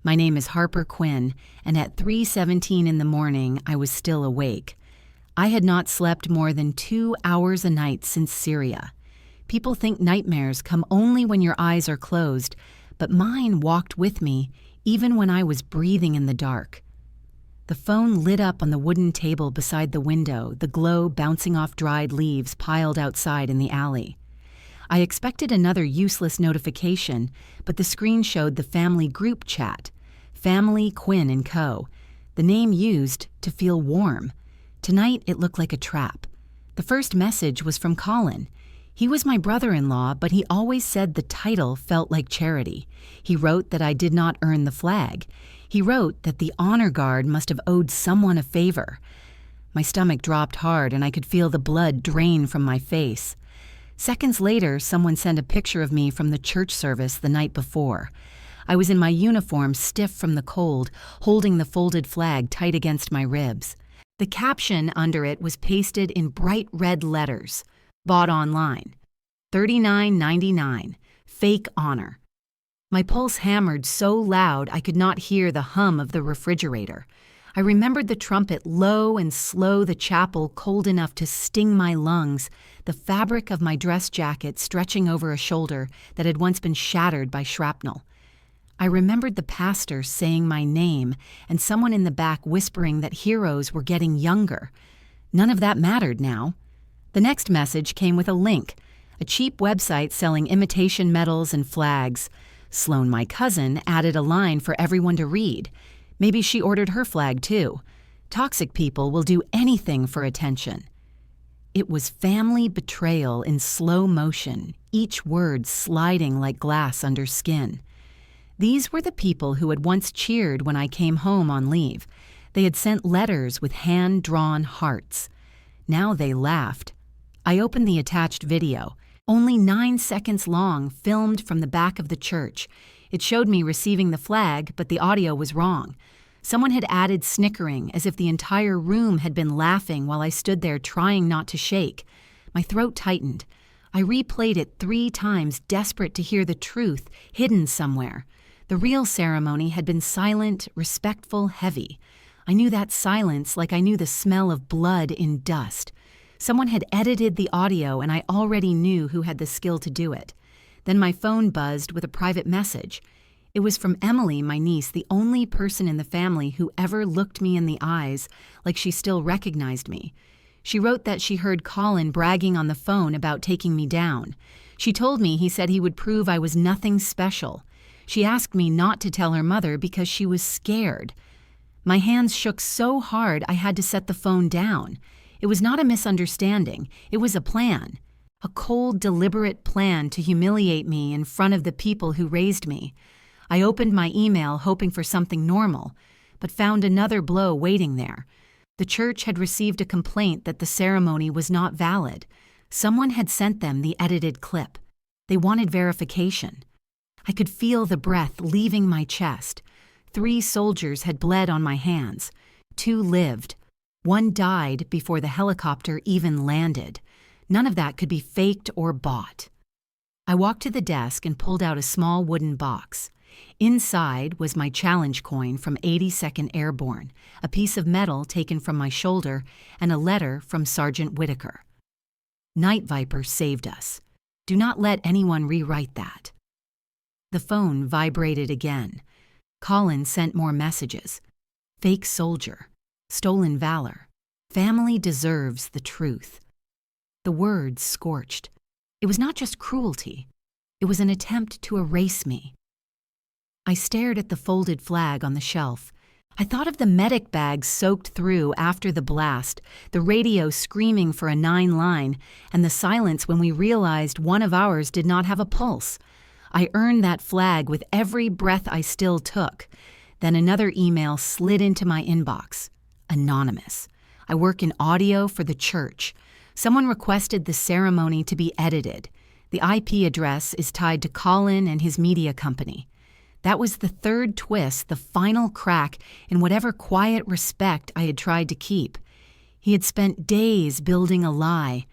My name is Harper Quinn, and at 3:17 in the morning, I was still awake. I had not slept more than 2 hours a night since Syria. People think nightmares come only when your eyes are closed, but mine walked with me even when I was breathing in the dark. The phone lit up on the wooden table beside the window, the glow bouncing off dried leaves piled outside in the alley. I expected another useless notification, but the screen showed the family group chat, Family Quinn and Co., the name used to feel warm. Tonight it looked like a trap. The first message was from Colin. He was my brother-in-law, but he always said the title felt like charity. He wrote that I did not earn the flag. He wrote that the honor guard must have owed someone a favor. My stomach dropped hard and I could feel the blood drain from my face. Seconds later, someone sent a picture of me from the church service the night before. I was in my uniform, stiff from the cold, holding the folded flag tight against my ribs. The caption under it was pasted in bright red letters. Bought online. $39.99. Fake honor. My pulse hammered so loud I could not hear the hum of the refrigerator. I remembered the trumpet low and slow, the chapel cold enough to sting my lungs, the fabric of my dress jacket stretching over a shoulder that had once been shattered by shrapnel. I remembered the pastor saying my name and someone in the back whispering that heroes were getting younger. None of that mattered now. The next message came with a link, a cheap website selling imitation medals and flags. Sloane, my cousin, added a line for everyone to read. Maybe she ordered her flag too. Toxic people will do anything for attention. It was family betrayal in slow motion, each word sliding like glass under skin. These were the people who had once cheered when I came home on leave. They had sent letters with hand-drawn hearts. Now they laughed. I opened the attached video, only 9 seconds long, filmed from the back of the church. It showed me receiving the flag, but the audio was wrong. Someone had added snickering, as if the entire room had been laughing while I stood there trying not to shake. My throat tightened. I replayed it 3 times, desperate to hear the truth, hidden somewhere. The real ceremony had been silent, respectful, heavy. I knew that silence like I knew the smell of blood in dust. Someone had edited the audio and I already knew who had the skill to do it. Then my phone buzzed with a private message. It was from Emily, my niece, the only person in the family who ever looked me in the eyes like she still recognized me. She wrote that she heard Colin bragging on the phone about taking me down. She told me he said he would prove I was nothing special. She asked me not to tell her mother because she was scared. My hands shook so hard I had to set the phone down. It was not a misunderstanding. It was a plan. A cold, deliberate plan to humiliate me in front of the people who raised me. I opened my email hoping for something normal, but found another blow waiting there. The church had received a complaint that the ceremony was not valid. Someone had sent them the edited clip. They wanted verification. I could feel the breath leaving my chest. 3 soldiers had bled on my hands. 2 lived. 1 died before the helicopter even landed. None of that could be faked or bought. I walked to the desk and pulled out a small wooden box. Inside was my challenge coin from 82nd Airborne, a piece of metal taken from my shoulder, and a letter from Sergeant Whitaker. Night Viper saved us. Do not let anyone rewrite that. The phone vibrated again. Colin sent more messages. Fake soldier. Stolen valor. Family deserves the truth. The words scorched. It was not just cruelty. It was an attempt to erase me. I stared at the folded flag on the shelf. I thought of the medic bags soaked through after the blast, the radio screaming for a 9-line, and the silence when we realized one of ours did not have a pulse. I earned that flag with every breath I still took. Then another email slid into my inbox. Anonymous. I work in audio for the church. Someone requested the ceremony to be edited. The IP address is tied to Colin and his media company. That was the third twist, the final crack in whatever quiet respect I had tried to keep. He had spent days building a lie.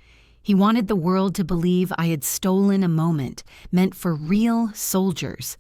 He wanted the world to believe I had stolen a moment, meant for real soldiers.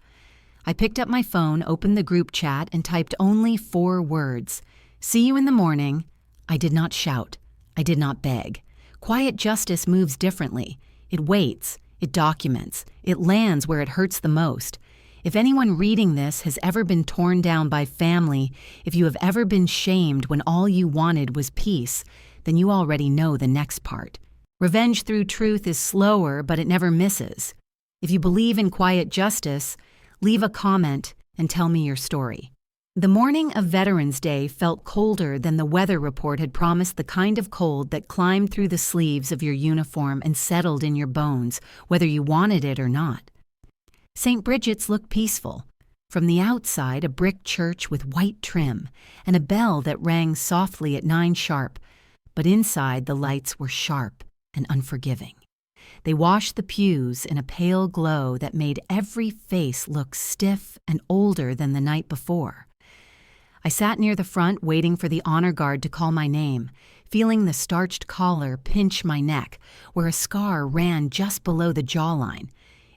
I picked up my phone, opened the group chat, and typed only 4 words. "See you in the morning." I did not shout. I did not beg. Quiet justice moves differently. It waits. It documents. It lands where it hurts the most. If anyone reading this has ever been torn down by family, if you have ever been shamed when all you wanted was peace, then you already know the next part. Revenge through truth is slower, but it never misses. If you believe in quiet justice, leave a comment and tell me your story. The morning of Veterans Day felt colder than the weather report had promised, the kind of cold that climbed through the sleeves of your uniform and settled in your bones, whether you wanted it or not. St. Bridget's looked peaceful. From the outside, a brick church with white trim and a bell that rang softly at 9 sharp, but inside the lights were sharp and unforgiving. They washed the pews in a pale glow that made every face look stiff and older than the night before. I sat near the front waiting for the honor guard to call my name, feeling the starched collar pinch my neck, where a scar ran just below the jawline.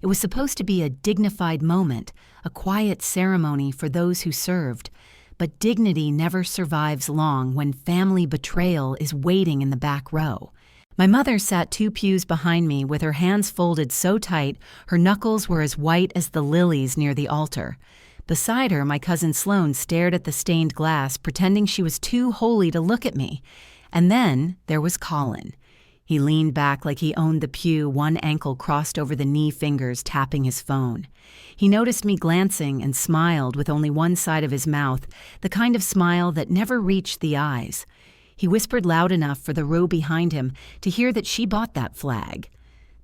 It was supposed to be a dignified moment, a quiet ceremony for those who served, but dignity never survives long when family betrayal is waiting in the back row. My mother sat 2 pews behind me with her hands folded so tight her knuckles were as white as the lilies near the altar. Beside her, my cousin Sloane stared at the stained glass, pretending she was too holy to look at me. And then there was Colin. He leaned back like he owned the pew, one ankle crossed over the knee fingers, tapping his phone. He noticed me glancing and smiled with only one side of his mouth, the kind of smile that never reached the eyes. He whispered loud enough for the row behind him to hear that she bought that flag.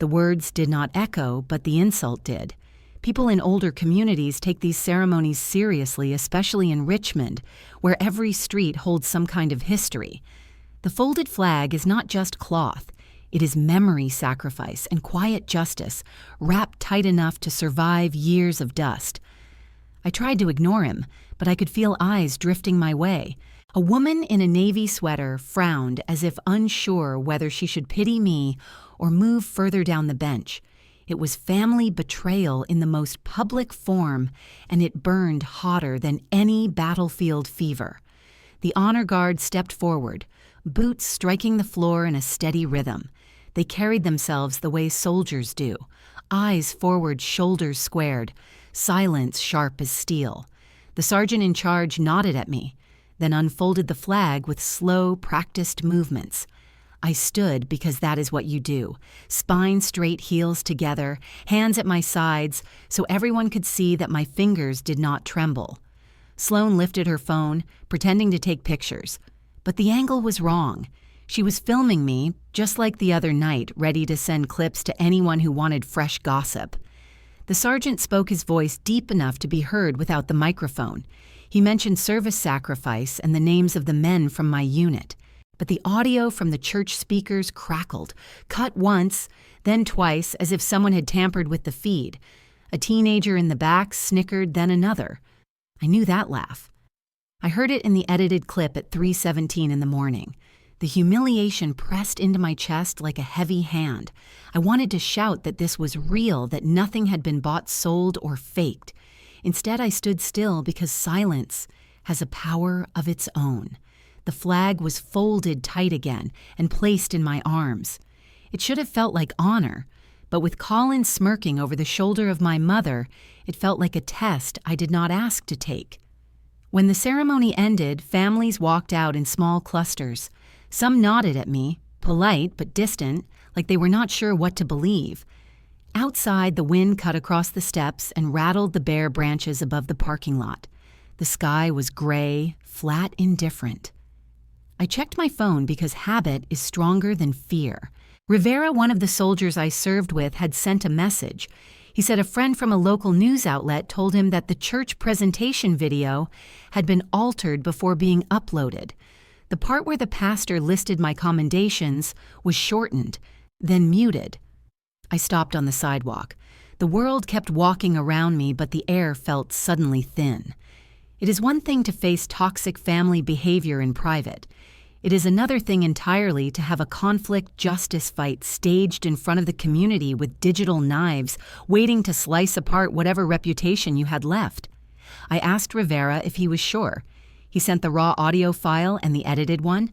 The words did not echo, but the insult did. People in older communities take these ceremonies seriously, especially in Richmond, where every street holds some kind of history. The folded flag is not just cloth. It is memory sacrifice and quiet justice, wrapped tight enough to survive years of dust. I tried to ignore him, but I could feel eyes drifting my way. A woman in a navy sweater frowned as if unsure whether she should pity me or move further down the bench. It was family betrayal in the most public form, and it burned hotter than any battlefield fever. The honor guard stepped forward, boots striking the floor in a steady rhythm. They carried themselves the way soldiers do, eyes forward, shoulders squared, silence sharp as steel. The sergeant in charge nodded at me, then unfolded the flag with slow, practiced movements. I stood because that is what you do. Spine straight, heels together, hands at my sides, so everyone could see that my fingers did not tremble. Sloane lifted her phone, pretending to take pictures. But the angle was wrong. She was filming me, just like the other night, ready to send clips to anyone who wanted fresh gossip. The sergeant spoke his voice deep enough to be heard without the microphone. He mentioned service sacrifice and the names of the men from my unit. But the audio from the church speakers crackled, cut once, then twice, as if someone had tampered with the feed. A teenager in the back snickered, then another. I knew that laugh. I heard it in the edited clip at 3:17 in the morning. The humiliation pressed into my chest like a heavy hand. I wanted to shout that this was real, that nothing had been bought, sold, or faked. Instead, I stood still because silence has a power of its own. The flag was folded tight again and placed in my arms. It should have felt like honor, but with Colin smirking over the shoulder of my mother, it felt like a test I did not ask to take. When the ceremony ended, families walked out in small clusters. Some nodded at me, polite but distant, like they were not sure what to believe. Outside, the wind cut across the steps and rattled the bare branches above the parking lot. The sky was gray, flat, indifferent. I checked my phone because habit is stronger than fear. Rivera, one of the soldiers I served with, had sent a message. He said a friend from a local news outlet told him that the church presentation video had been altered before being uploaded. The part where the pastor listed my commendations was shortened, then muted. I stopped on the sidewalk. The world kept walking around me, but the air felt suddenly thin. It is one thing to face toxic family behavior in private. It is another thing entirely to have a conflict justice fight staged in front of the community with digital knives, waiting to slice apart whatever reputation you had left. I asked Rivera if he was sure. He sent the raw audio file and the edited one.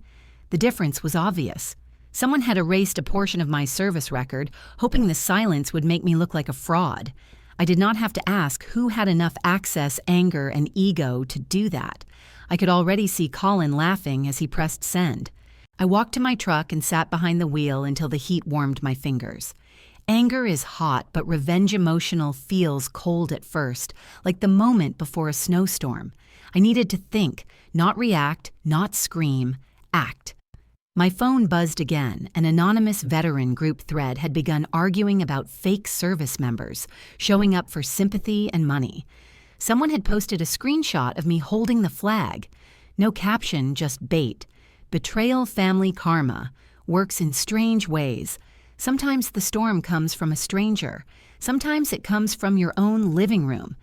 The difference was obvious. Someone had erased a portion of my service record, hoping the silence would make me look like a fraud. I did not have to ask who had enough access, anger, and ego to do that. I could already see Colin laughing as he pressed send. I walked to my truck and sat behind the wheel until the heat warmed my fingers. Anger is hot, but revenge emotional feels cold at first, like the moment before a snowstorm. I needed to think, not react, not scream, act. My phone buzzed again. An anonymous veteran group thread had begun arguing about fake service members, showing up for sympathy and money. Someone had posted a screenshot of me holding the flag. No caption, just bait. Betrayal family karma works in strange ways. Sometimes the storm comes from a stranger. Sometimes it comes from your own living room.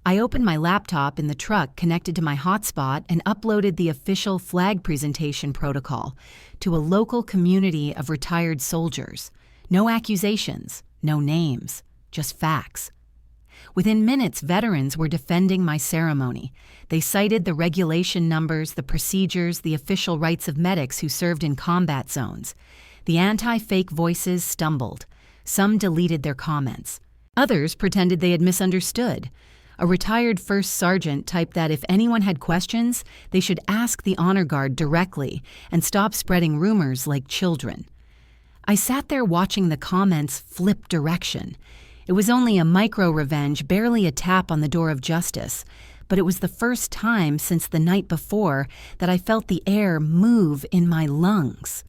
I opened my laptop in the truck connected to my hotspot and uploaded the official flag presentation protocol to a local community of retired soldiers. No accusations, no names, just facts. Within minutes, veterans were defending my ceremony. They cited the regulation numbers, the procedures, the official rights of medics who served in combat zones. The anti-fake voices stumbled. Some deleted their comments. Others pretended they had misunderstood. A retired first sergeant typed that if anyone had questions, they should ask the honor guard directly and stop spreading rumors like children. I sat there watching the comments flip direction. It was only a micro-revenge, barely a tap on the door of justice, but it was the first time since the night before that I felt the air move in my lungs.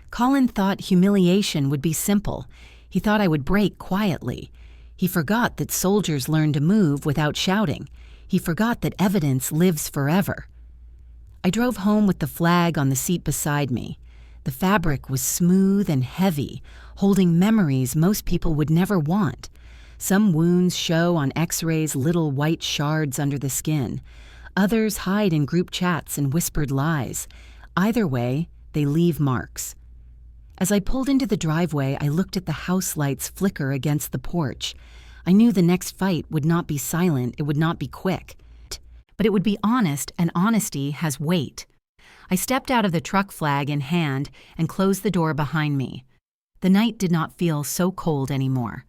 Colin thought humiliation would be simple. He thought I would break quietly. He forgot that soldiers learn to move without shouting. He forgot that evidence lives forever. I drove home with the flag on the seat beside me. The fabric was smooth and heavy, holding memories most people would never want. Some wounds show on x-rays little white shards under the skin. Others hide in group chats and whispered lies. Either way, they leave marks. As I pulled into the driveway, I looked at the house lights flicker against the porch. I knew the next fight would not be silent, it would not be quick. But it would be honest, and honesty has weight. I stepped out of the truck, flag in hand, and closed the door behind me. The night did not feel so cold anymore.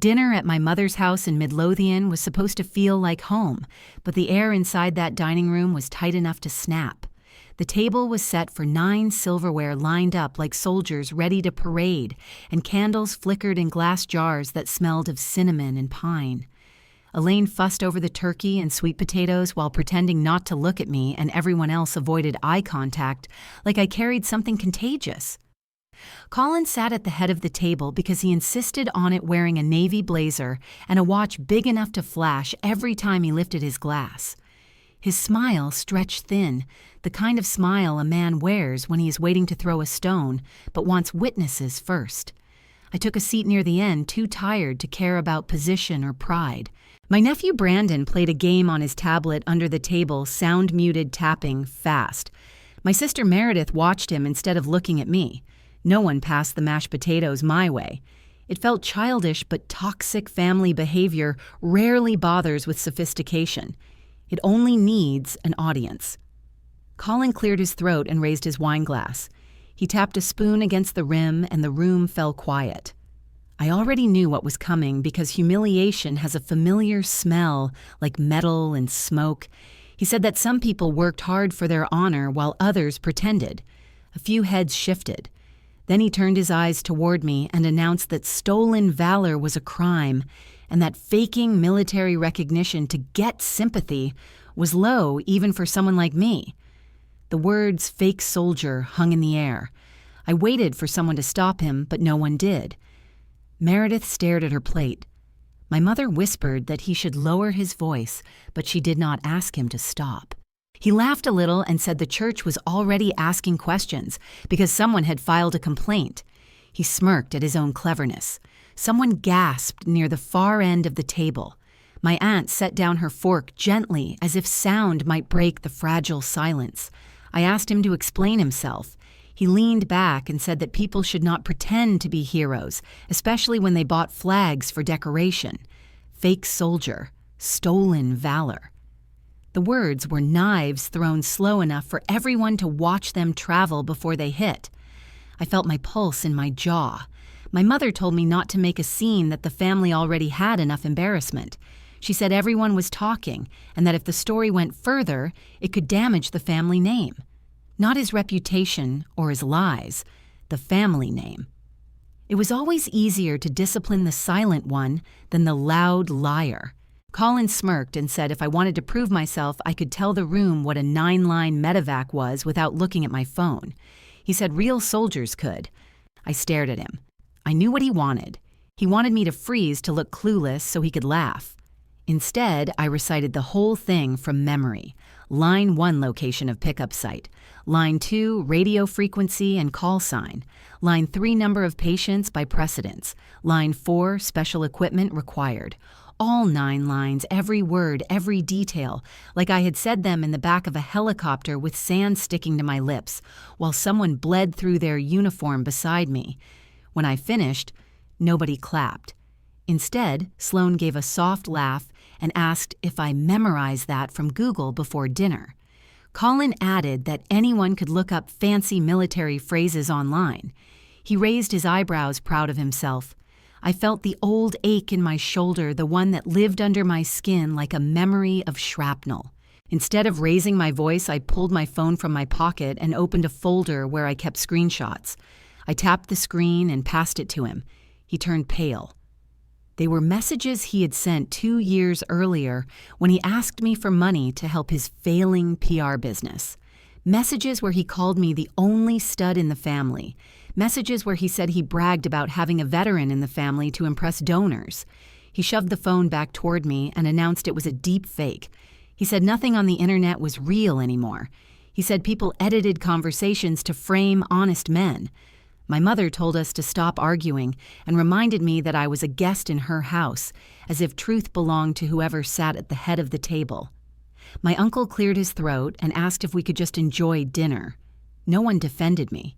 Dinner at my mother's house in Midlothian was supposed to feel like home, but the air inside that dining room was tight enough to snap. The table was set for 9 silverware lined up like soldiers ready to parade, and candles flickered in glass jars that smelled of cinnamon and pine. Elaine fussed over the turkey and sweet potatoes while pretending not to look at me, and everyone else avoided eye contact like I carried something contagious. Colin sat at the head of the table because he insisted on it wearing a navy blazer and a watch big enough to flash every time he lifted his glass. His smile stretched thin, the kind of smile a man wears when he is waiting to throw a stone, but wants witnesses first. I took a seat near the end, too tired to care about position or pride. My nephew Brandon played a game on his tablet under the table, sound-muted tapping, fast. My sister Meredith watched him instead of looking at me. No one passed the mashed potatoes my way. It felt childish, but toxic family behavior rarely bothers with sophistication. It only needs an audience. Colin cleared his throat and raised his wine glass. He tapped a spoon against the rim, and the room fell quiet. I already knew what was coming because humiliation has a familiar smell like metal and smoke. He said that some people worked hard for their honor while others pretended. A few heads shifted. Then he turned his eyes toward me and announced that stolen valor was a crime, and that faking military recognition to get sympathy was low even for someone like me. The words "fake soldier" hung in the air. I waited for someone to stop him, but no one did. Meredith stared at her plate. My mother whispered that he should lower his voice, but she did not ask him to stop. He laughed a little and said the church was already asking questions because someone had filed a complaint. He smirked at his own cleverness. Someone gasped near the far end of the table. My aunt set down her fork gently as if sound might break the fragile silence. I asked him to explain himself. He leaned back and said that people should not pretend to be heroes, especially when they bought flags for decoration. Fake soldier, stolen valor. The words were knives thrown slow enough for everyone to watch them travel before they hit. I felt my pulse in my jaw. My mother told me not to make a scene, that the family already had enough embarrassment. She said everyone was talking, and that if the story went further, it could damage the family name. Not his reputation or his lies, the family name. It was always easier to discipline the silent one than the loud liar. Colin smirked and said if I wanted to prove myself, I could tell the room what a 9-line medevac was without looking at my phone. He said real soldiers could. I stared at him. I knew what he wanted. He wanted me to freeze to look clueless so he could laugh. Instead, I recited the whole thing from memory. Line 1, location of pickup site. Line 2, radio frequency and call sign. Line 3, number of patients by precedence. Line 4, special equipment required. All 9 lines, every word, every detail, like I had said them in the back of a helicopter with sand sticking to my lips, while someone bled through their uniform beside me. When I finished, nobody clapped. Instead, Sloan gave a soft laugh and asked if I memorized that from Google before dinner. Colin added that anyone could look up fancy military phrases online. He raised his eyebrows, proud of himself. I felt the old ache in my shoulder, the one that lived under my skin like a memory of shrapnel. Instead of raising my voice, I pulled my phone from my pocket and opened a folder where I kept screenshots. I tapped the screen and passed it to him. He turned pale. They were messages he had sent 2 years earlier when he asked me for money to help his failing PR business. Messages where he called me the only stud in the family. Messages where he said he bragged about having a veteran in the family to impress donors. He shoved the phone back toward me and announced it was a deep fake. He said nothing on the internet was real anymore. He said people edited conversations to frame honest men. My mother told us to stop arguing and reminded me that I was a guest in her house, as if truth belonged to whoever sat at the head of the table. My uncle cleared his throat and asked if we could just enjoy dinner. No one defended me.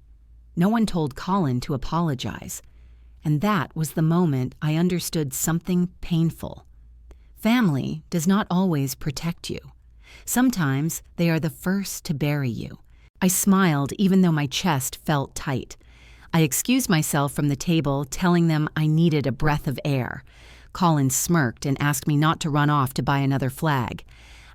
No one told Colin to apologize. And that was the moment I understood something painful. Family does not always protect you. Sometimes they are the first to bury you. I smiled even though my chest felt tight. I excused myself from the table, telling them I needed a breath of air. Colin smirked and asked me not to run off to buy another flag.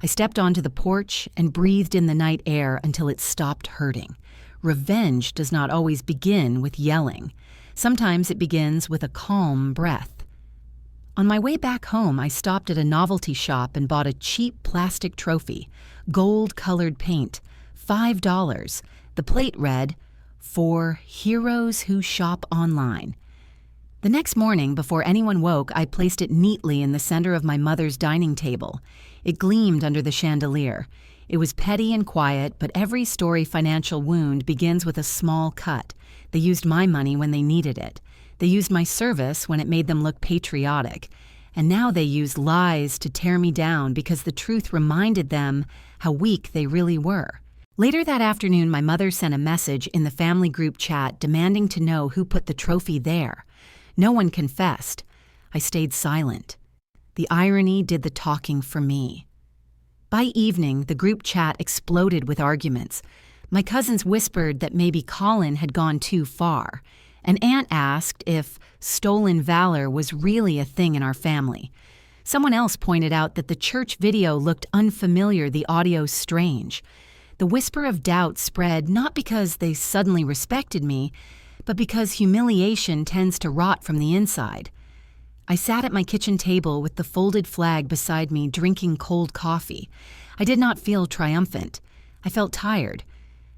I stepped onto the porch and breathed in the night air until it stopped hurting. Revenge does not always begin with yelling. Sometimes it begins with a calm breath. On my way back home, I stopped at a novelty shop and bought a cheap plastic trophy, gold-colored paint, $5. The plate read, "For heroes who shop online." The next morning, before anyone woke, I placed it neatly in the center of my mother's dining table. It gleamed under the chandelier. It was petty and quiet, but every story financial wound begins with a small cut. They used my money when they needed it. They used my service when it made them look patriotic. And now they use lies to tear me down because the truth reminded them how weak they really were. Later that afternoon, my mother sent a message in the family group chat demanding to know who put the trophy there. No one confessed. I stayed silent. The irony did the talking for me. By evening, the group chat exploded with arguments. My cousins whispered that maybe Colin had gone too far. An aunt asked if stolen valor was really a thing in our family. Someone else pointed out that the church video looked unfamiliar, the audio strange. The whisper of doubt spread not because they suddenly respected me, but because humiliation tends to rot from the inside. I sat at my kitchen table with the folded flag beside me, drinking cold coffee. I did not feel triumphant. I felt tired.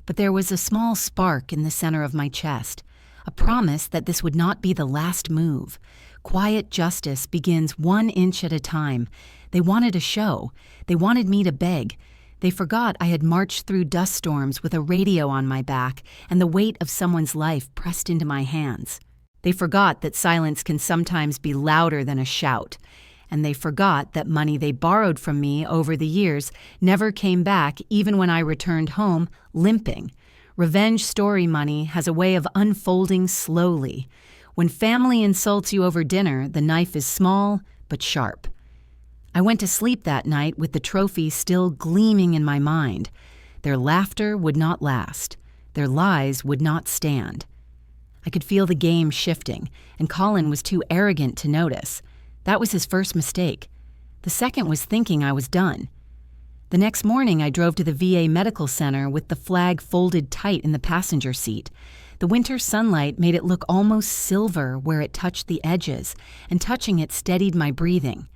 But there was a small spark in the center of my chest, a promise that this would not be the last move. Quiet justice begins 1 inch at a time. They wanted a show. They wanted me to beg. They forgot I had marched through dust storms with a radio on my back and the weight of someone's life pressed into my hands. They forgot that silence can sometimes be louder than a shout. and they forgot that money they borrowed from me over the years never came back even when I returned home limping. Revenge story money has a way of unfolding slowly. When family insults you over dinner, the knife is small but sharp. I went to sleep that night with the trophy still gleaming in my mind. Their laughter would not last. Their lies would not stand. I could feel the game shifting, and Colin was too arrogant to notice. That was his first mistake. The second was thinking I was done. The next morning, I drove to the VA medical center with the flag folded tight in the passenger seat. The winter sunlight made it look almost silver where it touched the edges, and touching it steadied my breathing.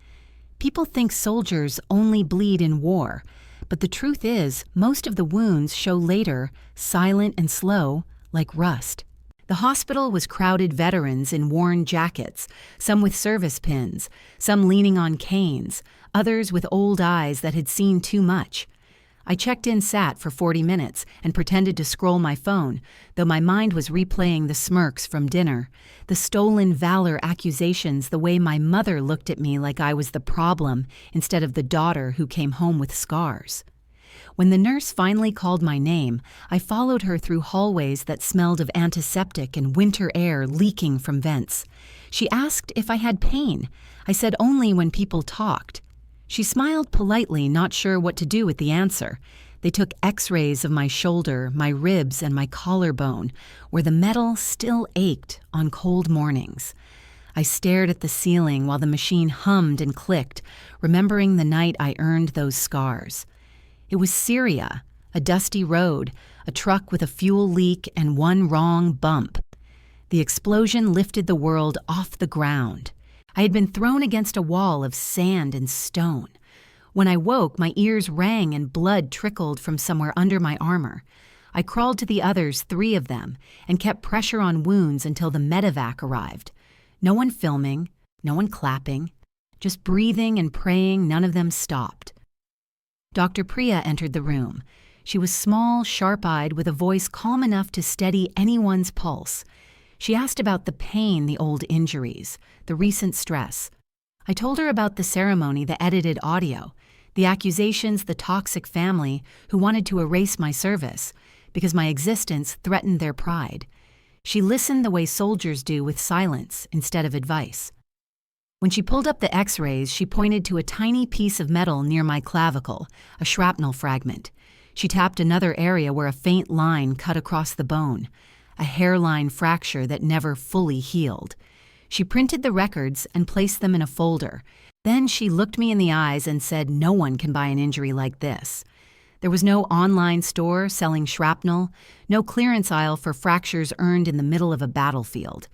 People think soldiers only bleed in war, but the truth is, most of the wounds show later, silent and slow, like rust. The hospital was crowded veterans in worn jackets, some with service pins, some leaning on canes, others with old eyes that had seen too much. I checked in sat for 40 minutes and pretended to scroll my phone, though my mind was replaying the smirks from dinner, the stolen valor accusations, the way my mother looked at me like I was the problem instead of the daughter who came home with scars. When the nurse finally called my name, I followed her through hallways that smelled of antiseptic and winter air leaking from vents. She asked if I had pain. I said only when people talked. She smiled politely, not sure what to do with the answer. They took x-rays of my shoulder, my ribs, and my collarbone, where the metal still ached on cold mornings. I stared at the ceiling while the machine hummed and clicked, remembering the night I earned those scars. It was Syria, a dusty road, a truck with a fuel leak, and one wrong bump. The explosion lifted the world off the ground. I had been thrown against a wall of sand and stone. When I woke, my ears rang and blood trickled from somewhere under my armor. I crawled to the others, 3 of them, and kept pressure on wounds until the medevac arrived. No one filming, no one clapping, just breathing and praying none of them stopped. Dr. Priya entered the room. She was small, sharp-eyed, with a voice calm enough to steady anyone's pulse. She asked about the pain, the old injuries, the recent stress. I told her about the ceremony, the edited audio, the accusations, the toxic family who wanted to erase my service because my existence threatened their pride. She listened the way soldiers do, with silence instead of advice. When she pulled up the x-rays, she pointed to a tiny piece of metal near my clavicle, a shrapnel fragment. She tapped another area where a faint line cut across the bone, a hairline fracture that never fully healed. She printed the records and placed them in a folder. Then she looked me in the eyes and said, "No one can buy an injury like this." There was no online store selling shrapnel, no clearance aisle for fractures earned in the middle of a battlefield.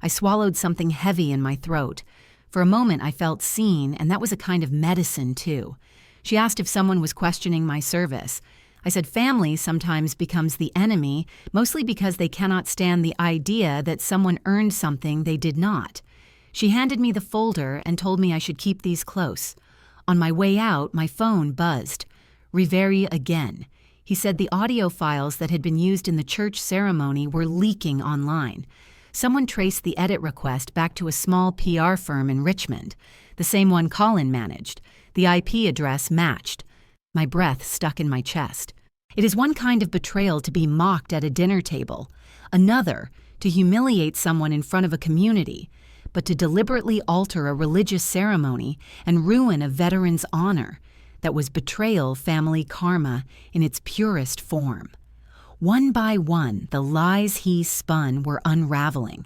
I swallowed something heavy in my throat. For a moment I felt seen, and that was a kind of medicine too. She asked if someone was questioning my service. I said family sometimes becomes the enemy, mostly because they cannot stand the idea that someone earned something they did not. She handed me the folder and told me I should keep these close. On my way out, my phone buzzed. Riveri again. He said the audio files that had been used in the church ceremony were leaking online. Someone traced the edit request back to a small PR firm in Richmond, the same one Colin managed. The IP address matched. My breath stuck in my chest. It is one kind of betrayal to be mocked at a dinner table, another to humiliate someone in front of a community, but to deliberately alter a religious ceremony and ruin a veteran's honor. That was betrayal family karma in its purest form. One by one, the lies he spun were unraveling.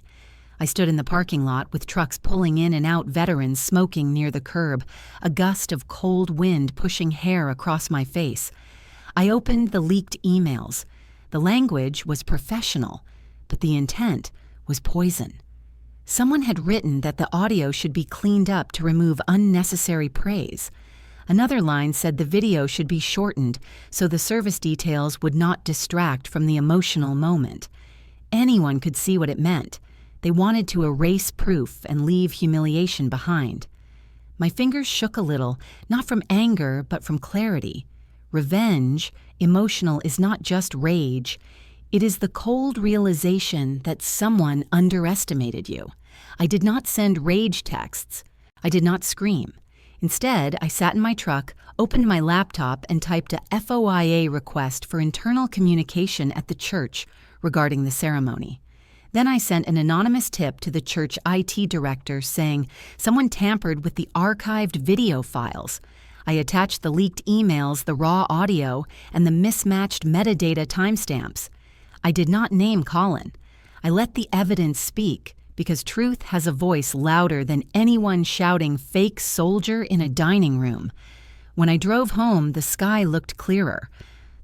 I stood in the parking lot with trucks pulling in and out, veterans smoking near the curb, a gust of cold wind pushing hair across my face. I opened the leaked emails. The language was professional, but the intent was poison. Someone had written that the audio should be cleaned up to remove unnecessary praise. Another line said the video should be shortened so the service details would not distract from the emotional moment. Anyone could see what it meant. They wanted to erase proof and leave humiliation behind. My fingers shook a little, not from anger, but from clarity. Revenge, emotional, is not just rage. It is the cold realization that someone underestimated you. I did not send rage texts. I did not scream. Instead, I sat in my truck, opened my laptop, and typed a FOIA request for internal communication at the church regarding the ceremony. Then I sent an anonymous tip to the church IT director saying someone tampered with the archived video files. I attached the leaked emails, the raw audio, and the mismatched metadata timestamps. I did not name Colin. I let the evidence speak, because truth has a voice louder than anyone shouting "fake soldier" in a dining room. When I drove home, the sky looked clearer.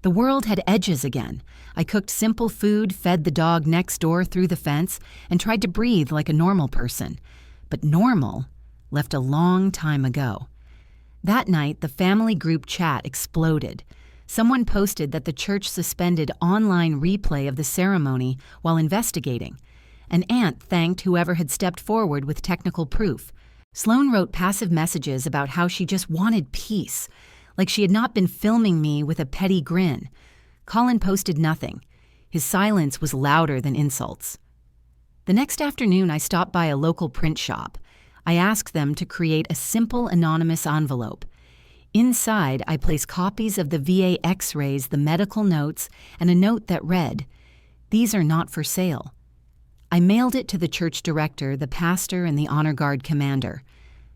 The world had edges again. I cooked simple food, fed the dog next door through the fence, and tried to breathe like a normal person. But normal left a long time ago. That night, the family group chat exploded. Someone posted that the church suspended online replay of the ceremony while investigating. An aunt thanked whoever had stepped forward with technical proof. Sloan wrote passive messages about how she just wanted peace, like she had not been filming me with a petty grin. Colin posted nothing. His silence was louder than insults. The next afternoon, I stopped by a local print shop. I asked them to create a simple anonymous envelope. Inside, I placed copies of the VA X-rays, the medical notes, and a note that read, "These are not for sale." I mailed it to the church director, the pastor, and the honor guard commander.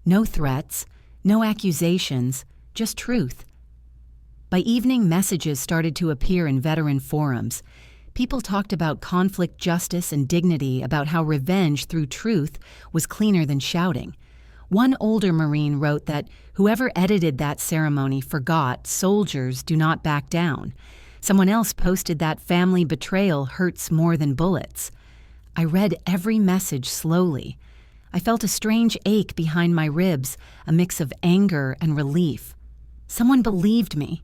No threats, no accusations, just truth. By evening, messages started to appear in veteran forums. People talked about conflict justice and dignity, about how revenge through truth was cleaner than shouting. One older Marine wrote that whoever edited that ceremony forgot soldiers do not back down. Someone else posted that family betrayal hurts more than bullets. I read every message slowly. I felt a strange ache behind my ribs, a mix of anger and relief. Someone believed me.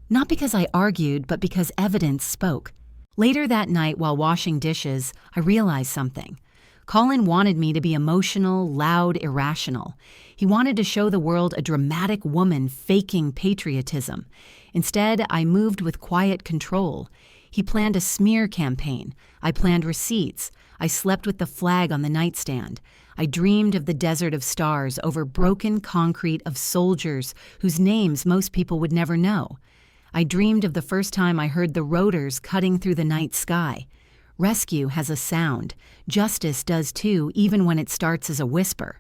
Not because I argued, but because evidence spoke. Later that night, while washing dishes, I realized something. Colin wanted me to be emotional, loud, irrational. He wanted to show the world a dramatic woman faking patriotism. Instead, I moved with quiet control. He planned a smear campaign. I planned receipts. I slept with the flag on the nightstand. I dreamed of the desert of stars over broken concrete of soldiers whose names most people would never know. I dreamed of the first time I heard the rotors cutting through the night sky. Rescue has a sound. Justice does too, even when it starts as a whisper.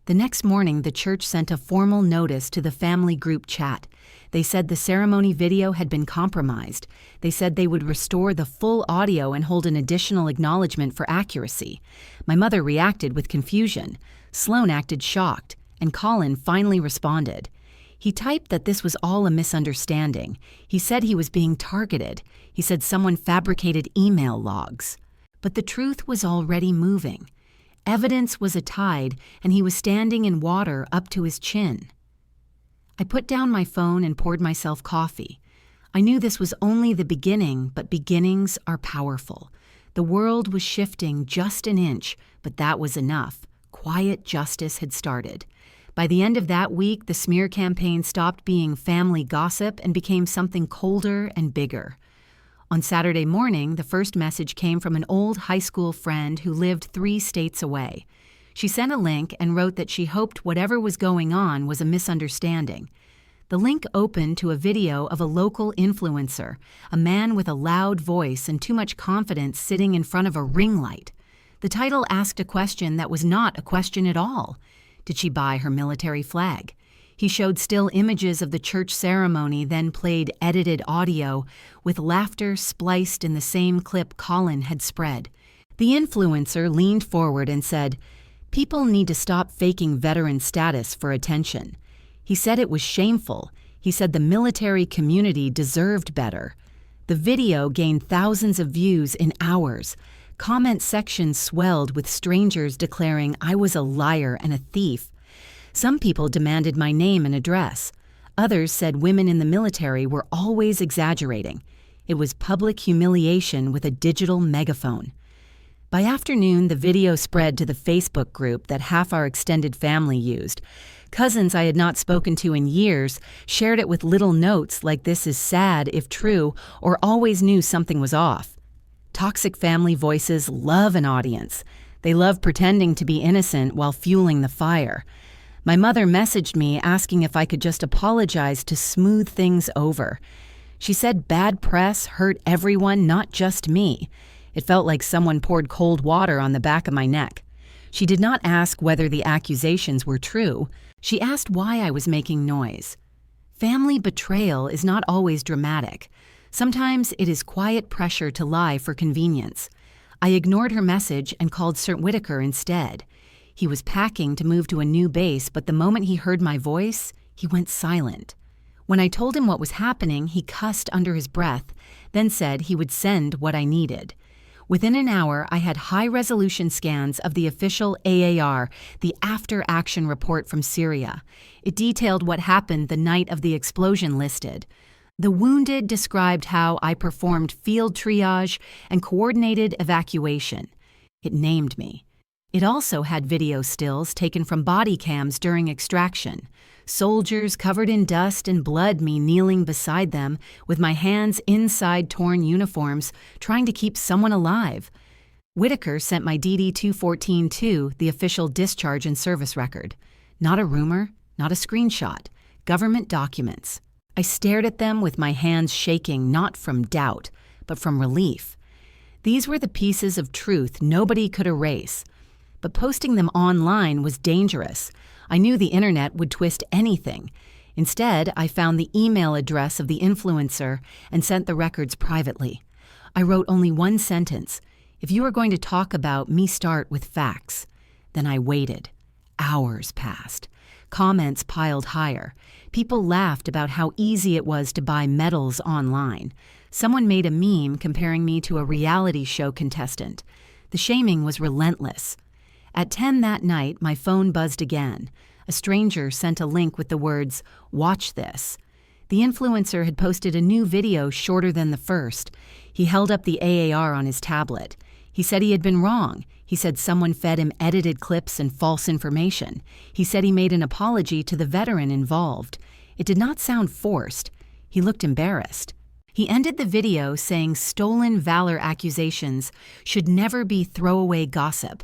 The next morning, the church sent a formal notice to the family group chat. They said the ceremony video had been compromised. They said they would restore the full audio and hold an additional acknowledgement for accuracy. My mother reacted with confusion. Sloan acted shocked, and Colin finally responded. He typed that this was all a misunderstanding. He said he was being targeted. He said someone fabricated email logs. But the truth was already moving. Evidence was a tide, and he was standing in water up to his chin. I put down my phone and poured myself coffee. I knew this was only the beginning, but beginnings are powerful. The world was shifting just an inch, but that was enough. Quiet justice had started. By the end of that week, the smear campaign stopped being family gossip and became something colder and bigger. On Saturday morning, the first message came from an old high school friend who lived 3 states away. She sent a link and wrote that she hoped whatever was going on was a misunderstanding. The link opened to a video of a local influencer, a man with a loud voice and too much confidence sitting in front of a ring light. The title asked a question that was not a question at all. Did she buy her military flag? He showed still images of the church ceremony, then played edited audio with laughter spliced in the same clip Colin had spread. The influencer leaned forward and said, "People need to stop faking veteran status for attention." He said it was shameful. He said the military community deserved better. The video gained thousands of views in hours. Comment sections swelled with strangers declaring I was a liar and a thief. Some people demanded my name and address. Others said women in the military were always exaggerating. It was public humiliation with a digital megaphone. By afternoon, the video spread to the Facebook group that half our extended family used. Cousins I had not spoken to in years shared it with little notes like "this is sad if true" or "always knew something was off." Toxic family voices love an audience. They love pretending to be innocent while fueling the fire. My mother messaged me asking if I could just apologize to smooth things over. She said bad press hurt everyone, not just me. It felt like someone poured cold water on the back of my neck. She did not ask whether the accusations were true. She asked why I was making noise. Family betrayal is not always dramatic. Sometimes it is quiet pressure to lie for convenience. I ignored her message and called Sir Whitaker instead. He was packing to move to a new base, but the moment he heard my voice, he went silent. When I told him what was happening, he cussed under his breath, then said he would send what I needed. Within an hour, I had high-resolution scans of the official AAR, the after-action report from Syria. It detailed what happened the night of the explosion listed. The wounded described how I performed field triage and coordinated evacuation. It named me. It also had video stills taken from body cams during extraction. Soldiers covered in dust and blood, me kneeling beside them with my hands inside torn uniforms, trying to keep someone alive. Whitaker sent my DD-214-2, the official discharge and service record. Not a rumor, not a screenshot. Government documents. I stared at them with my hands shaking, not from doubt, but from relief. These were the pieces of truth nobody could erase. But posting them online was dangerous. I knew the internet would twist anything. Instead, I found the email address of the influencer and sent the records privately. I wrote only one sentence. If you are going to talk about me, start with facts. Then I waited. Hours passed. Comments piled higher. People laughed about how easy it was to buy medals online. Someone made a meme comparing me to a reality show contestant. The shaming was relentless. At 10 that night, my phone buzzed again. A stranger sent a link with the words, "Watch this." The influencer had posted a new video shorter than the first. He held up the AAR on his tablet. He said he had been wrong. He said someone fed him edited clips and false information. He said he made an apology to the veteran involved. It did not sound forced. He looked embarrassed. He ended the video saying stolen valor accusations should never be throwaway gossip.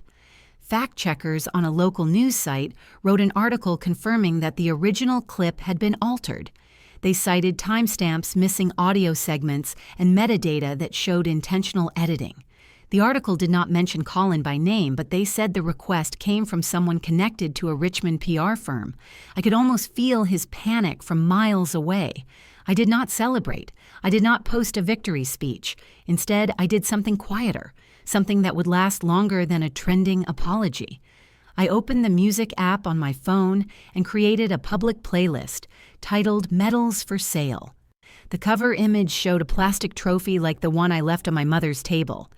Fact-checkers on a local news site wrote an article confirming that the original clip had been altered. They cited timestamps, missing audio segments, and metadata that showed intentional editing. The article did not mention Colin by name, but they said the request came from someone connected to a Richmond PR firm. I could almost feel his panic from miles away. I did not celebrate. I did not post a victory speech. Instead, I did something quieter. Something that would last longer than a trending apology. I opened the music app on my phone and created a public playlist titled Medals for Sale. The cover image showed a plastic trophy like the one I left on my mother's table.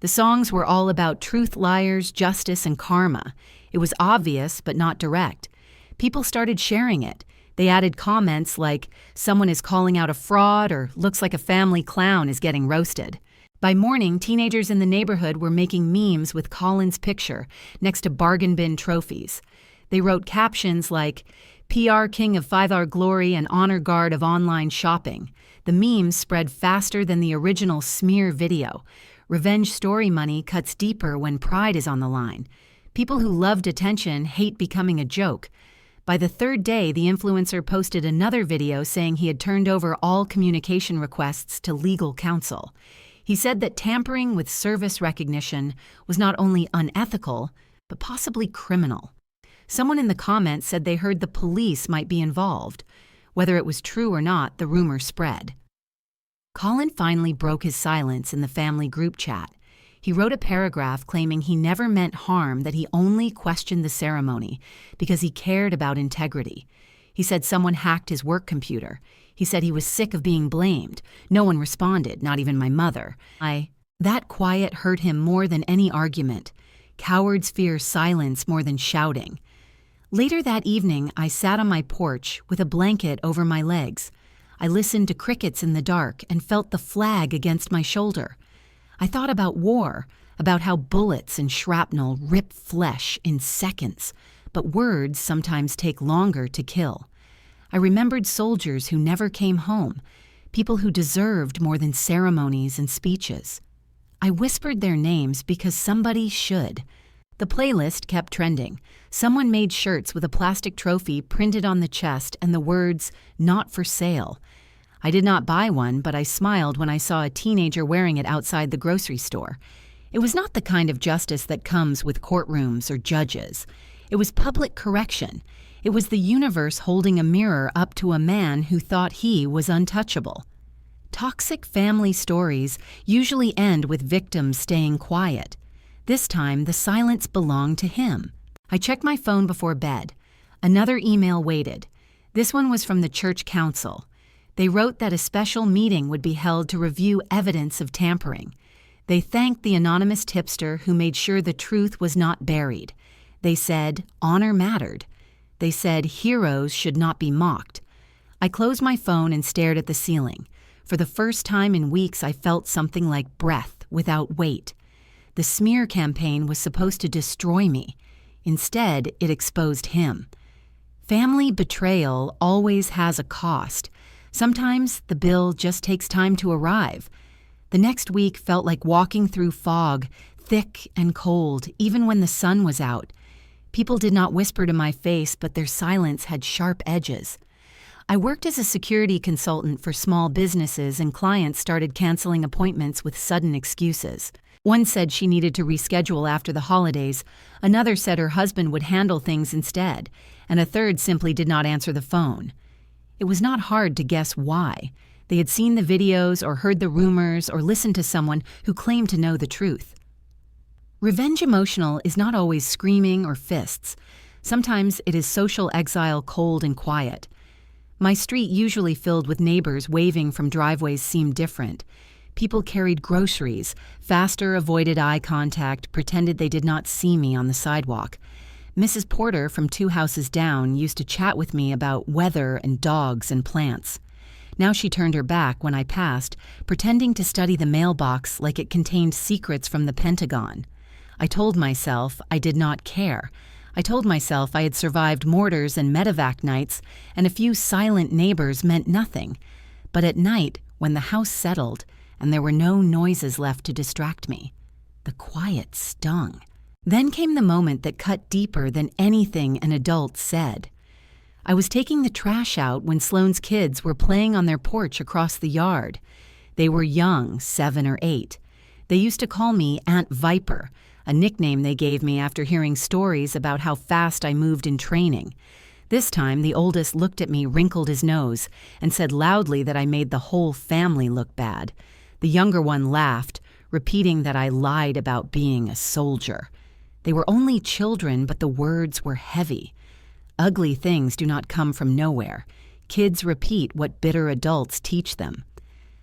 The songs were all about truth, liars, justice, and karma. It was obvious, but not direct. People started sharing it. They added comments like, "Someone is calling out a fraud," or "Looks like a family clown is getting roasted." By morning, teenagers in the neighborhood were making memes with Colin's picture next to bargain bin trophies. They wrote captions like, "PR King of 5-Hour Glory and Honor Guard of Online Shopping." The memes spread faster than the original smear video. Revenge story money cuts deeper when pride is on the line. People who loved attention hate becoming a joke. By the third day, the influencer posted another video saying he had turned over all communication requests to legal counsel. He said that tampering with service recognition was not only unethical, but possibly criminal. Someone in the comments said they heard the police might be involved. Whether it was true or not, the rumor spread. Colin finally broke his silence in the family group chat. He wrote a paragraph claiming he never meant harm, that he only questioned the ceremony because he cared about integrity. He said someone hacked his work computer. He said he was sick of being blamed. No one responded, not even my mother. That quiet hurt him more than any argument. Cowards fear silence more than shouting. Later that evening, I sat on my porch with a blanket over my legs. I listened to crickets in the dark and felt the flag against my shoulder. I thought about war, about how bullets and shrapnel rip flesh in seconds, but words sometimes take longer to kill. I remembered soldiers who never came home, people who deserved more than ceremonies and speeches. I whispered their names because somebody should. The playlist kept trending. Someone made shirts with a plastic trophy printed on the chest and the words, "Not for sale." I did not buy one, but I smiled when I saw a teenager wearing it outside the grocery store. It was not the kind of justice that comes with courtrooms or judges. It was public correction. It was the universe holding a mirror up to a man who thought he was untouchable. Toxic family stories usually end with victims staying quiet. This time, the silence belonged to him. I checked my phone before bed. Another email waited. This one was from the church council. They wrote that a special meeting would be held to review evidence of tampering. They thanked the anonymous tipster who made sure the truth was not buried. They said honor mattered. They said heroes should not be mocked. I closed my phone and stared at the ceiling. For the first time in weeks, I felt something like breath without weight. The smear campaign was supposed to destroy me. Instead, it exposed him. Family betrayal always has a cost. Sometimes the bill just takes time to arrive. The next week felt like walking through fog, thick and cold, even when the sun was out. People did not whisper to my face, but their silence had sharp edges. I worked as a security consultant for small businesses, and clients started canceling appointments with sudden excuses. One said she needed to reschedule after the holidays, another said her husband would handle things instead, and a third simply did not answer the phone. It was not hard to guess why. They had seen the videos or heard the rumors or listened to someone who claimed to know the truth. Revenge emotional is not always screaming or fists. Sometimes it is social exile, cold and quiet. My street, usually filled with neighbors waving from driveways, seemed different. People carried groceries, faster avoided eye contact, pretended they did not see me on the sidewalk. Mrs. Porter from 2 houses down used to chat with me about weather and dogs and plants. Now she turned her back when I passed, pretending to study the mailbox like it contained secrets from the Pentagon. I told myself I did not care. I told myself I had survived mortars and medevac nights, and a few silent neighbors meant nothing. But at night, when the house settled, and there were no noises left to distract me, the quiet stung. Then came the moment that cut deeper than anything an adult said. I was taking the trash out when Sloane's kids were playing on their porch across the yard. They were young, 7 or 8. They used to call me Aunt Viper, a nickname they gave me after hearing stories about how fast I moved in training. This time, the oldest looked at me, wrinkled his nose, and said loudly that I made the whole family look bad. The younger one laughed, repeating that I lied about being a soldier. They were only children, but the words were heavy. Ugly things do not come from nowhere. Kids repeat what bitter adults teach them.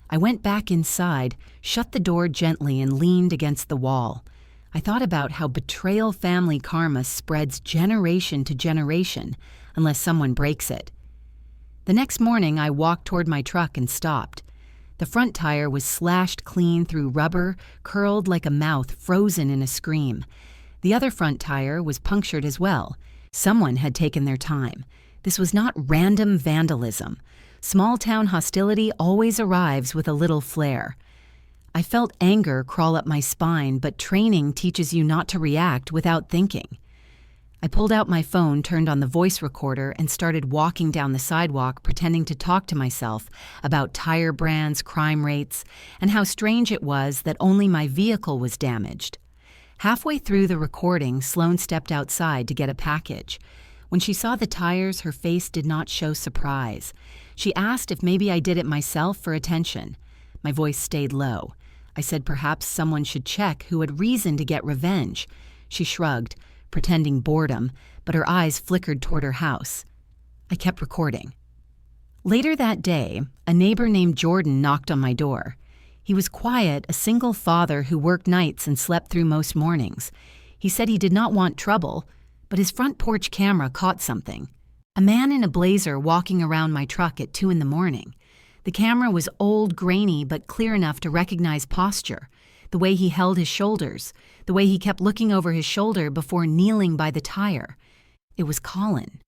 I went back inside, shut the door gently, and leaned against the wall. I thought about how betrayal family karma spreads generation to generation unless someone breaks it. The next morning, I walked toward my truck and stopped. The front tire was slashed clean through rubber, curled like a mouth frozen in a scream. The other front tire was punctured as well. Someone had taken their time. This was not random vandalism. Small-town hostility always arrives with a little flair. I felt anger crawl up my spine, but training teaches you not to react without thinking. I pulled out my phone, turned on the voice recorder, and started walking down the sidewalk, pretending to talk to myself about tire brands, crime rates, and how strange it was that only my vehicle was damaged. Halfway through the recording, Sloane stepped outside to get a package. When she saw the tires, her face did not show surprise. She asked if maybe I did it myself for attention. My voice stayed low. I said perhaps someone should check who had reason to get revenge. She shrugged, pretending boredom, but her eyes flickered toward her house. I kept recording. Later that day, a neighbor named Jordan knocked on my door. He was quiet, a single father who worked nights and slept through most mornings. He said he did not want trouble, but his front porch camera caught something. A man in a blazer walking around my truck at 2 a.m. The camera was old, grainy, but clear enough to recognize posture, the way he held his shoulders, the way he kept looking over his shoulder before kneeling by the tire. It was Colin.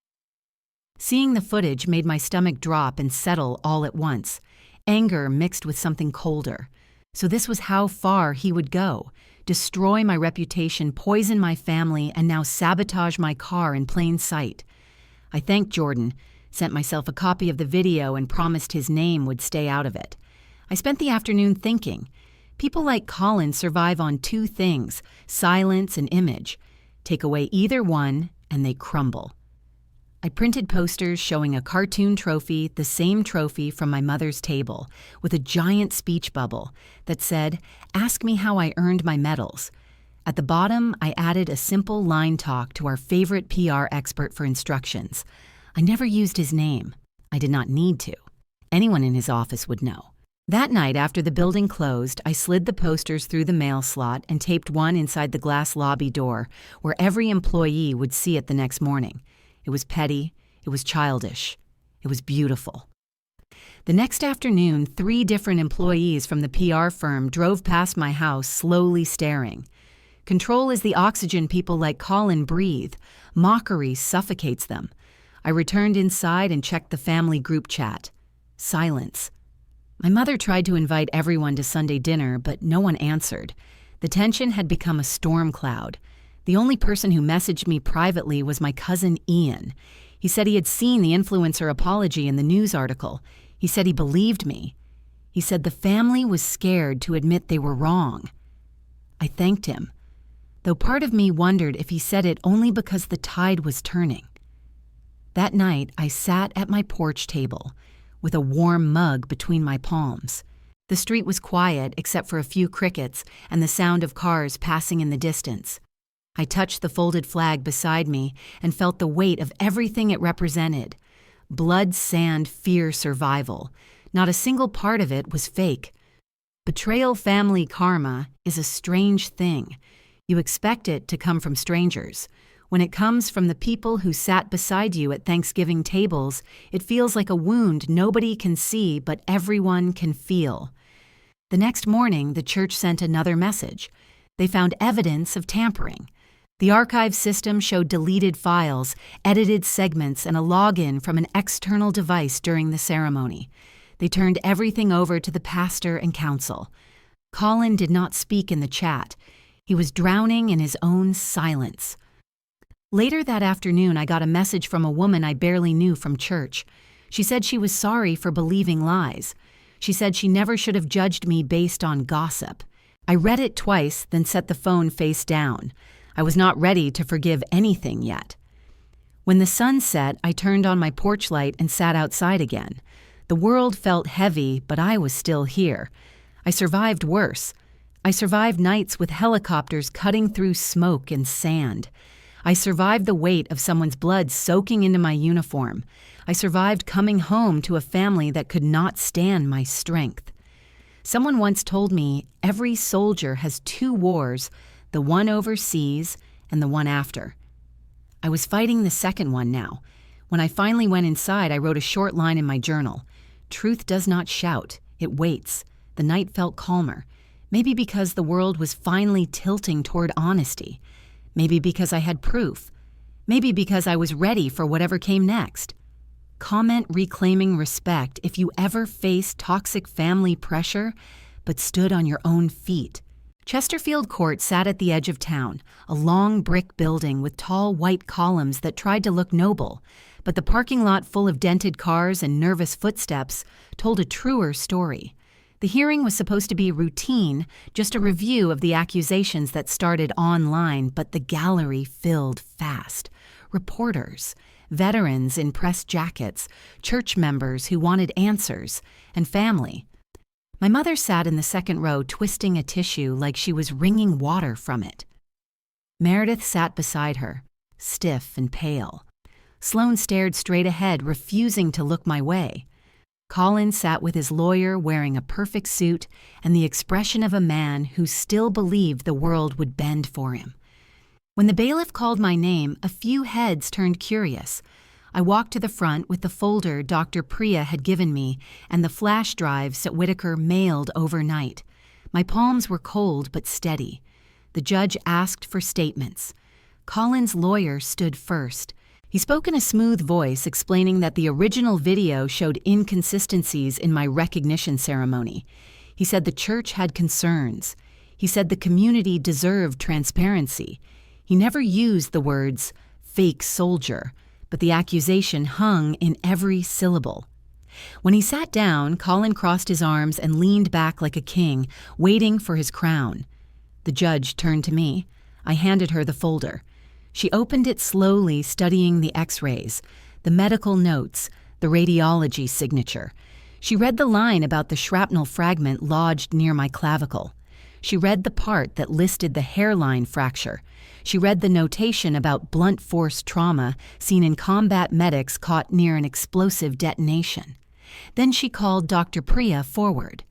Seeing the footage made my stomach drop and settle all at once. Anger mixed with something colder. So this was how far he would go, destroy my reputation, poison my family, and now sabotage my car in plain sight. I thanked Jordan, sent myself a copy of the video, and promised his name would stay out of it. I spent the afternoon thinking. People like Colin survive on two things, silence and image. Take away either one, and they crumble. I printed posters showing a cartoon trophy, the same trophy from my mother's table, with a giant speech bubble that said, "Ask me how I earned my medals." At the bottom, I added a simple line talk to our favorite PR expert for instructions. I never used his name. I did not need to. Anyone in his office would know. That night, after the building closed, I slid the posters through the mail slot and taped one inside the glass lobby door, where every employee would see it the next morning. It was petty, it was childish, it was beautiful. The next afternoon, 3 different employees from the PR firm drove past my house, slowly staring. Control is the oxygen people like Colin breathe. Mockery suffocates them. I returned inside and checked the family group chat. Silence. My mother tried to invite everyone to Sunday dinner, but no one answered. The tension had become a storm cloud. The only person who messaged me privately was my cousin Ian. He said he had seen the influencer apology in the news article. He said he believed me. He said the family was scared to admit they were wrong. I thanked him, though part of me wondered if he said it only because the tide was turning. That night, I sat at my porch table with a warm mug between my palms. The street was quiet except for a few crickets and the sound of cars passing in the distance. I touched the folded flag beside me and felt the weight of everything it represented. Blood, sand, fear, survival. Not a single part of it was fake. Betrayal family karma is a strange thing. You expect it to come from strangers. When it comes from the people who sat beside you at Thanksgiving tables, it feels like a wound nobody can see but everyone can feel. The next morning, the church sent another message. They found evidence of tampering. The archive system showed deleted files, edited segments, and a login from an external device during the ceremony. They turned everything over to the pastor and council. Colin did not speak in the chat. He was drowning in his own silence. Later that afternoon, I got a message from a woman I barely knew from church. She said she was sorry for believing lies. She said she never should have judged me based on gossip. I read it twice, then set the phone face down. I was not ready to forgive anything yet. When the sun set, I turned on my porch light and sat outside again. The world felt heavy, but I was still here. I survived worse. I survived nights with helicopters cutting through smoke and sand. I survived the weight of someone's blood soaking into my uniform. I survived coming home to a family that could not stand my strength. Someone once told me every soldier has 2 wars, the one overseas and the one after. I was fighting the second one now. When I finally went inside, I wrote a short line in my journal. Truth does not shout, it waits. The night felt calmer. Maybe because the world was finally tilting toward honesty. Maybe because I had proof. Maybe because I was ready for whatever came next. Comment reclaiming respect if you ever faced toxic family pressure, but stood on your own feet. Chesterfield Court sat at the edge of town, a long brick building with tall white columns that tried to look noble, but the parking lot full of dented cars and nervous footsteps told a truer story. The hearing was supposed to be routine, just a review of the accusations that started online, but the gallery filled fast. Reporters, veterans in press jackets, church members who wanted answers, and family. My mother sat in the second row twisting a tissue like she was wringing water from it. Meredith sat beside her, stiff and pale. Sloane stared straight ahead, refusing to look my way. Colin sat with his lawyer wearing a perfect suit and the expression of a man who still believed the world would bend for him. When the bailiff called my name, a few heads turned curious. I walked to the front with the folder Dr. Priya had given me and the flash drives that Whitaker mailed overnight. My palms were cold but steady. The judge asked for statements. Colin's lawyer stood first. He spoke in a smooth voice, explaining that the original video showed inconsistencies in my recognition ceremony. He said the church had concerns. He said the community deserved transparency. He never used the words fake soldier, but the accusation hung in every syllable. When he sat down, Colin crossed his arms and leaned back like a king, waiting for his crown. The judge turned to me. I handed her the folder. She opened it slowly, studying the x-rays, the medical notes, the radiology signature. She read the line about the shrapnel fragment lodged near my clavicle. She read the part that listed the hairline fracture. She read the notation about blunt force trauma seen in combat medics caught near an explosive detonation. Then she called Dr. Priya forward.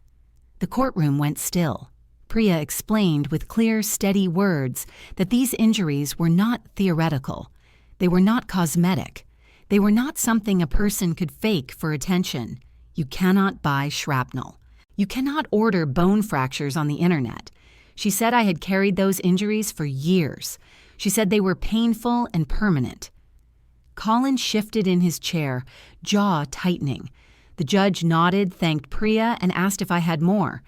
The courtroom went still. Priya explained with clear, steady words that these injuries were not theoretical. They were not cosmetic. They were not something a person could fake for attention. You cannot buy shrapnel. You cannot order bone fractures on the internet. She said I had carried those injuries for years. She said they were painful and permanent. Colin shifted in his chair, jaw tightening. The judge nodded, thanked Priya, and asked if I had more.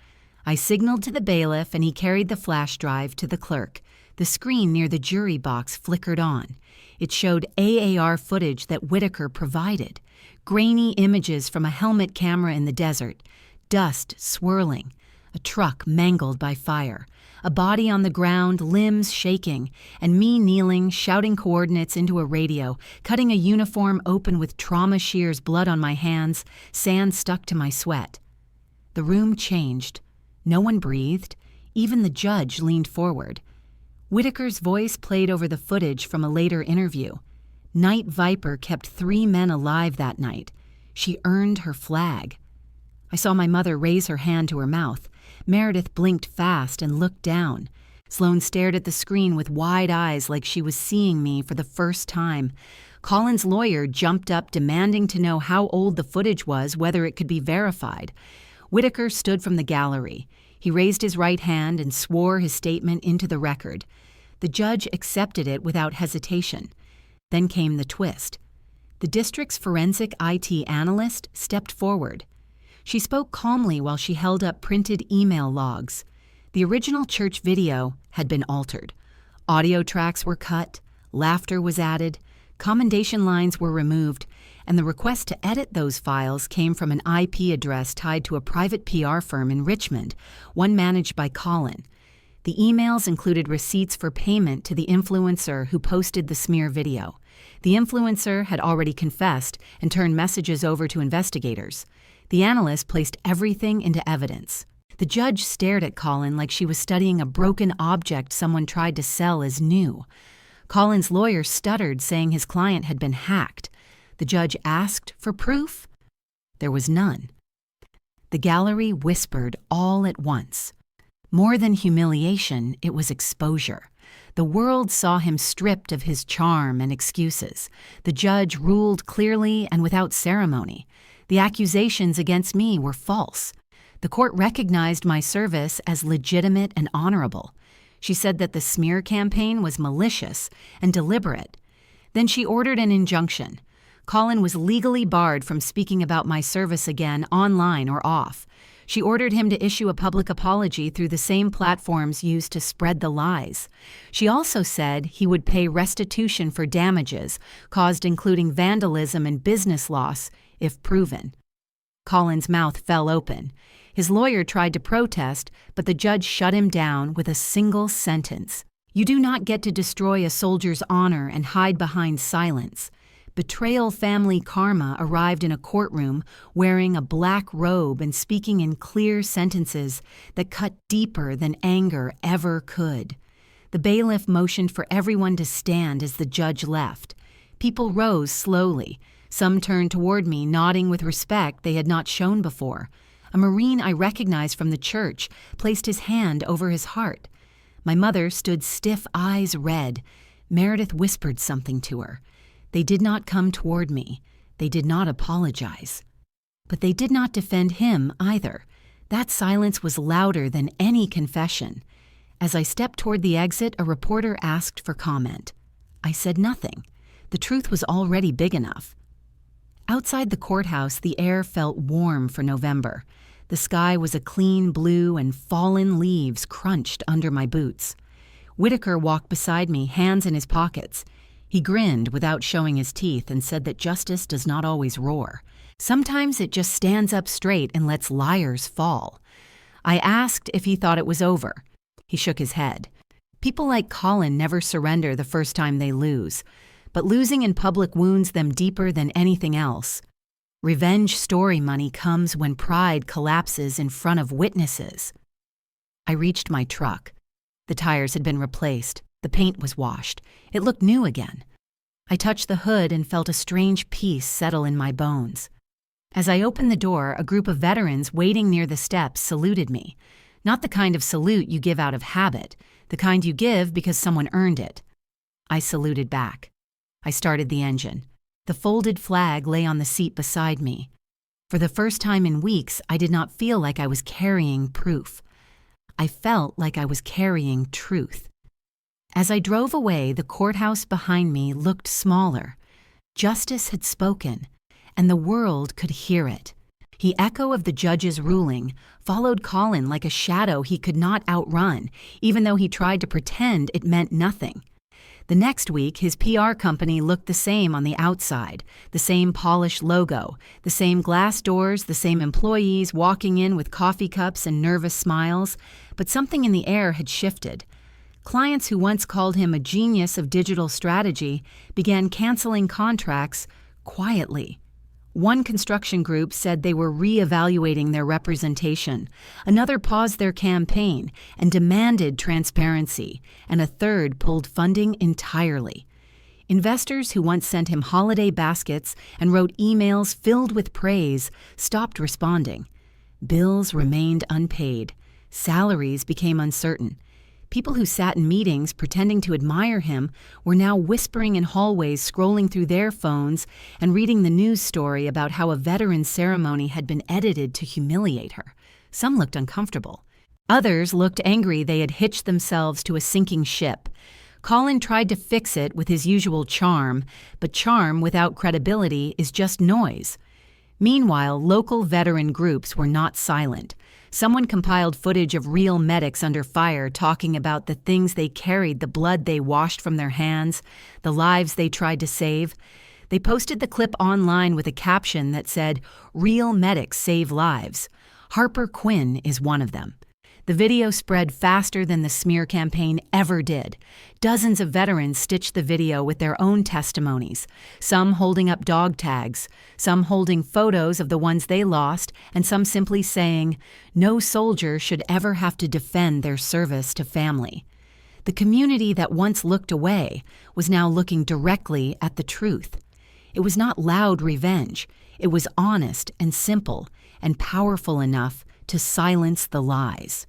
I signaled to the bailiff, and he carried the flash drive to the clerk. The screen near the jury box flickered on. It showed AAR footage that Whitaker provided. Grainy images from a helmet camera in the desert. Dust swirling. A truck mangled by fire. A body on the ground, limbs shaking, and me kneeling, shouting coordinates into a radio, cutting a uniform open with trauma shears, blood on my hands, sand stuck to my sweat. The room changed. No one breathed. Even the judge leaned forward. Whitaker's voice played over the footage from a later interview. Night Viper kept 3 men alive that night. She earned her flag. I saw my mother raise her hand to her mouth. Meredith blinked fast and looked down. Sloane stared at the screen with wide eyes like she was seeing me for the first time. Colin's lawyer jumped up, demanding to know how old the footage was, whether it could be verified. Whitaker stood from the gallery. He raised his right hand and swore his statement into the record. The judge accepted it without hesitation. Then came the twist. The district's forensic IT analyst stepped forward. She spoke calmly while she held up printed email logs. The original church video had been altered. Audio tracks were cut, laughter was added, commendation lines were removed, and the request to edit those files came from an IP address tied to a private PR firm in Richmond, one managed by Colin. The emails included receipts for payment to the influencer who posted the smear video. The influencer had already confessed and turned messages over to investigators. The analyst placed everything into evidence. The judge stared at Colin like she was studying a broken object someone tried to sell as new. Colin's lawyer stuttered, saying his client had been hacked. The judge asked for proof. There was none. The gallery whispered all at once. More than humiliation, it was exposure. The world saw him stripped of his charm and excuses. The judge ruled clearly and without ceremony. The accusations against me were false. The court recognized my service as legitimate and honorable. She said that the smear campaign was malicious and deliberate. Then she ordered an injunction. Colin was legally barred from speaking about my service again, online or off. She ordered him to issue a public apology through the same platforms used to spread the lies. She also said he would pay restitution for damages caused, including vandalism and business loss, if proven. Colin's mouth fell open. His lawyer tried to protest, but the judge shut him down with a single sentence. You do not get to destroy a soldier's honor and hide behind silence. Betrayal family karma arrived in a courtroom wearing a black robe and speaking in clear sentences that cut deeper than anger ever could. The bailiff motioned for everyone to stand as the judge left. People rose slowly. Some turned toward me, nodding with respect they had not shown before. A Marine I recognized from the church placed his hand over his heart. My mother stood stiff, eyes red. Meredith whispered something to her. They did not come toward me. They did not apologize. But they did not defend him either. That silence was louder than any confession. As I stepped toward the exit, a reporter asked for comment. I said nothing. The truth was already big enough. Outside the courthouse, the air felt warm for November. The sky was a clean blue and fallen leaves crunched under my boots. Whitaker walked beside me, hands in his pockets. He grinned without showing his teeth and said that justice does not always roar. Sometimes it just stands up straight and lets liars fall. I asked if he thought it was over. He shook his head. People like Colin never surrender the first time they lose, but losing in public wounds them deeper than anything else. Revenge story money comes when pride collapses in front of witnesses. I reached my truck. The tires had been replaced. The paint was washed. It looked new again. I touched the hood and felt a strange peace settle in my bones. As I opened the door, a group of veterans waiting near the steps saluted me. Not the kind of salute you give out of habit, the kind you give because someone earned it. I saluted back. I started the engine. The folded flag lay on the seat beside me. For the first time in weeks, I did not feel like I was carrying proof. I felt like I was carrying truth. As I drove away, the courthouse behind me looked smaller. Justice had spoken, and the world could hear it. The echo of the judge's ruling followed Colin like a shadow he could not outrun, even though he tried to pretend it meant nothing. The next week, his PR company looked the same on the outside, the same polished logo, the same glass doors, the same employees walking in with coffee cups and nervous smiles, but something in the air had shifted. Clients who once called him a genius of digital strategy began canceling contracts quietly. One construction group said they were re-evaluating their representation. Another paused their campaign and demanded transparency, and a third pulled funding entirely. Investors who once sent him holiday baskets and wrote emails filled with praise stopped responding. Bills remained unpaid. Salaries became uncertain. People who sat in meetings pretending to admire him were now whispering in hallways, scrolling through their phones, and reading the news story about how a veteran ceremony had been edited to humiliate her. Some looked uncomfortable. Others looked angry they had hitched themselves to a sinking ship. Colin tried to fix it with his usual charm, but charm without credibility is just noise. Meanwhile, local veteran groups were not silent. Someone compiled footage of real medics under fire talking about the things they carried, the blood they washed from their hands, the lives they tried to save. They posted the clip online with a caption that said, "Real medics save lives. Harper Quinn is one of them." The video spread faster than the smear campaign ever did. Dozens of veterans stitched the video with their own testimonies, some holding up dog tags, some holding photos of the ones they lost, and some simply saying, "No soldier should ever have to defend their service to family." The community that once looked away was now looking directly at the truth. It was not loud revenge. It was honest and simple and powerful enough to silence the lies.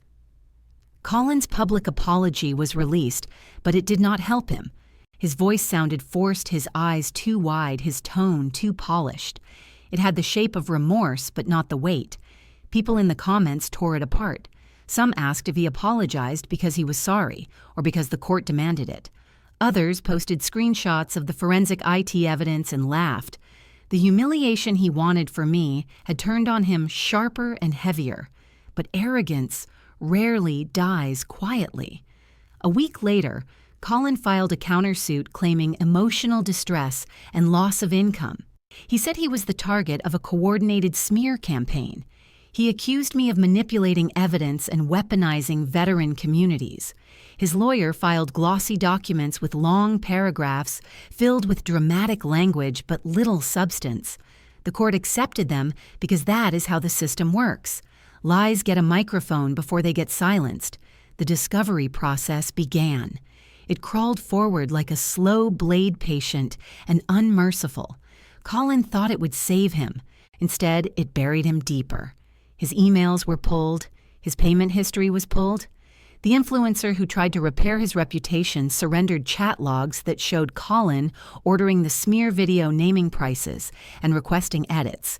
Colin's public apology was released, but it did not help him. His voice sounded forced, his eyes too wide, his tone too polished. It had the shape of remorse, but not the weight. People in the comments tore it apart. Some asked if he apologized because he was sorry, or because the court demanded it. Others posted screenshots of the forensic IT evidence and laughed. The humiliation he wanted for me had turned on him sharper and heavier, but arrogance rarely dies quietly. A week later, Colin filed a countersuit claiming emotional distress and loss of income. He said he was the target of a coordinated smear campaign. He accused me of manipulating evidence and weaponizing veteran communities. His lawyer filed glossy documents with long paragraphs filled with dramatic language but little substance. The court accepted them because that is how the system works. Lies get a microphone before they get silenced. The discovery process began. It crawled forward like a slow blade patient and unmerciful. Colin thought it would save him. Instead, it buried him deeper. His emails were pulled. His payment history was pulled. The influencer who tried to repair his reputation surrendered chat logs that showed Colin ordering the smear video naming prices and requesting edits.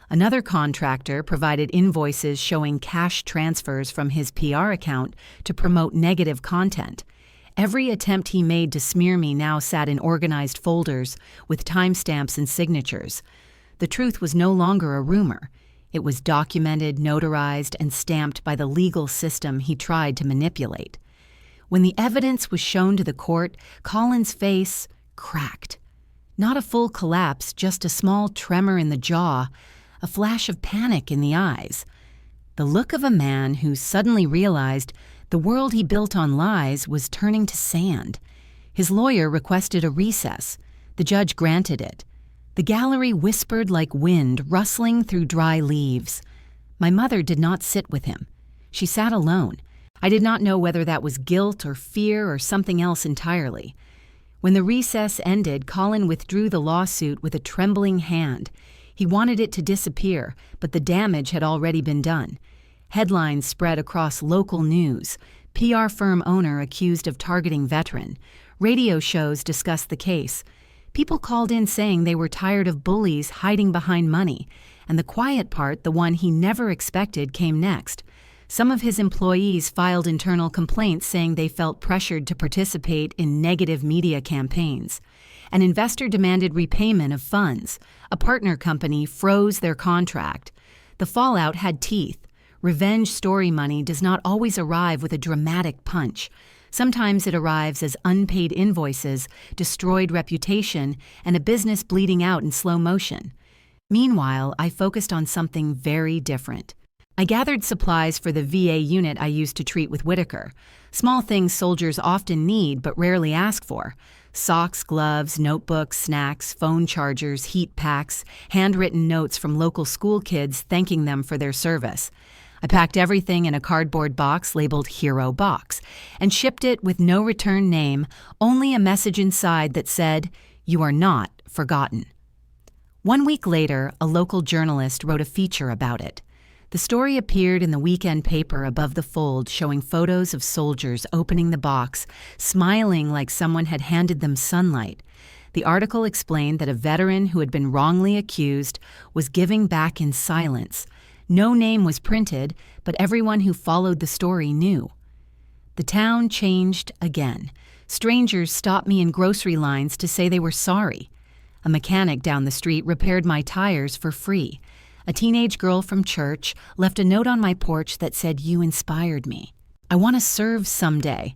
Another contractor provided invoices showing cash transfers from his PR account to promote negative content. Every attempt he made to smear me now sat in organized folders with timestamps and signatures. The truth was no longer a rumor. It was documented, notarized, and stamped by the legal system he tried to manipulate. When the evidence was shown to the court, Colin's face cracked. Not a full collapse, just a small tremor in the jaw, a flash of panic in the eyes. The look of a man who suddenly realized the world he built on lies was turning to sand. His lawyer requested a recess. The judge granted it. The gallery whispered like wind rustling through dry leaves. My mother did not sit with him. She sat alone. I did not know whether that was guilt or fear or something else entirely. When the recess ended, Colin withdrew the lawsuit with a trembling hand. He wanted it to disappear, but the damage had already been done. Headlines spread across local news. PR firm owner accused of targeting veteran. Radio shows discussed the case. People called in saying they were tired of bullies hiding behind money, and the quiet part, the one he never expected, came next. Some of his employees filed internal complaints saying they felt pressured to participate in negative media campaigns. An investor demanded repayment of funds. A partner company froze their contract. The fallout had teeth. Revenge story money does not always arrive with a dramatic punch. Sometimes it arrives as unpaid invoices, destroyed reputation, and a business bleeding out in slow motion. Meanwhile, I focused on something very different. I gathered supplies for the VA unit I used to treat with Whitaker. Small things soldiers often need but rarely ask for. Socks, gloves, notebooks, snacks, phone chargers, heat packs, handwritten notes from local school kids thanking them for their service. I packed everything in a cardboard box labeled Hero Box and shipped it with no return name, only a message inside that said, "You are not forgotten." 1 week later, a local journalist wrote a feature about it. The story appeared in the weekend paper above the fold, showing photos of soldiers opening the box, smiling like someone had handed them sunlight. The article explained that a veteran who had been wrongly accused was giving back in silence. No name was printed, but everyone who followed the story knew. The town changed again. Strangers stopped me in grocery lines to say they were sorry. A mechanic down the street repaired my tires for free. A teenage girl from church left a note on my porch that said, "You inspired me. I want to serve someday."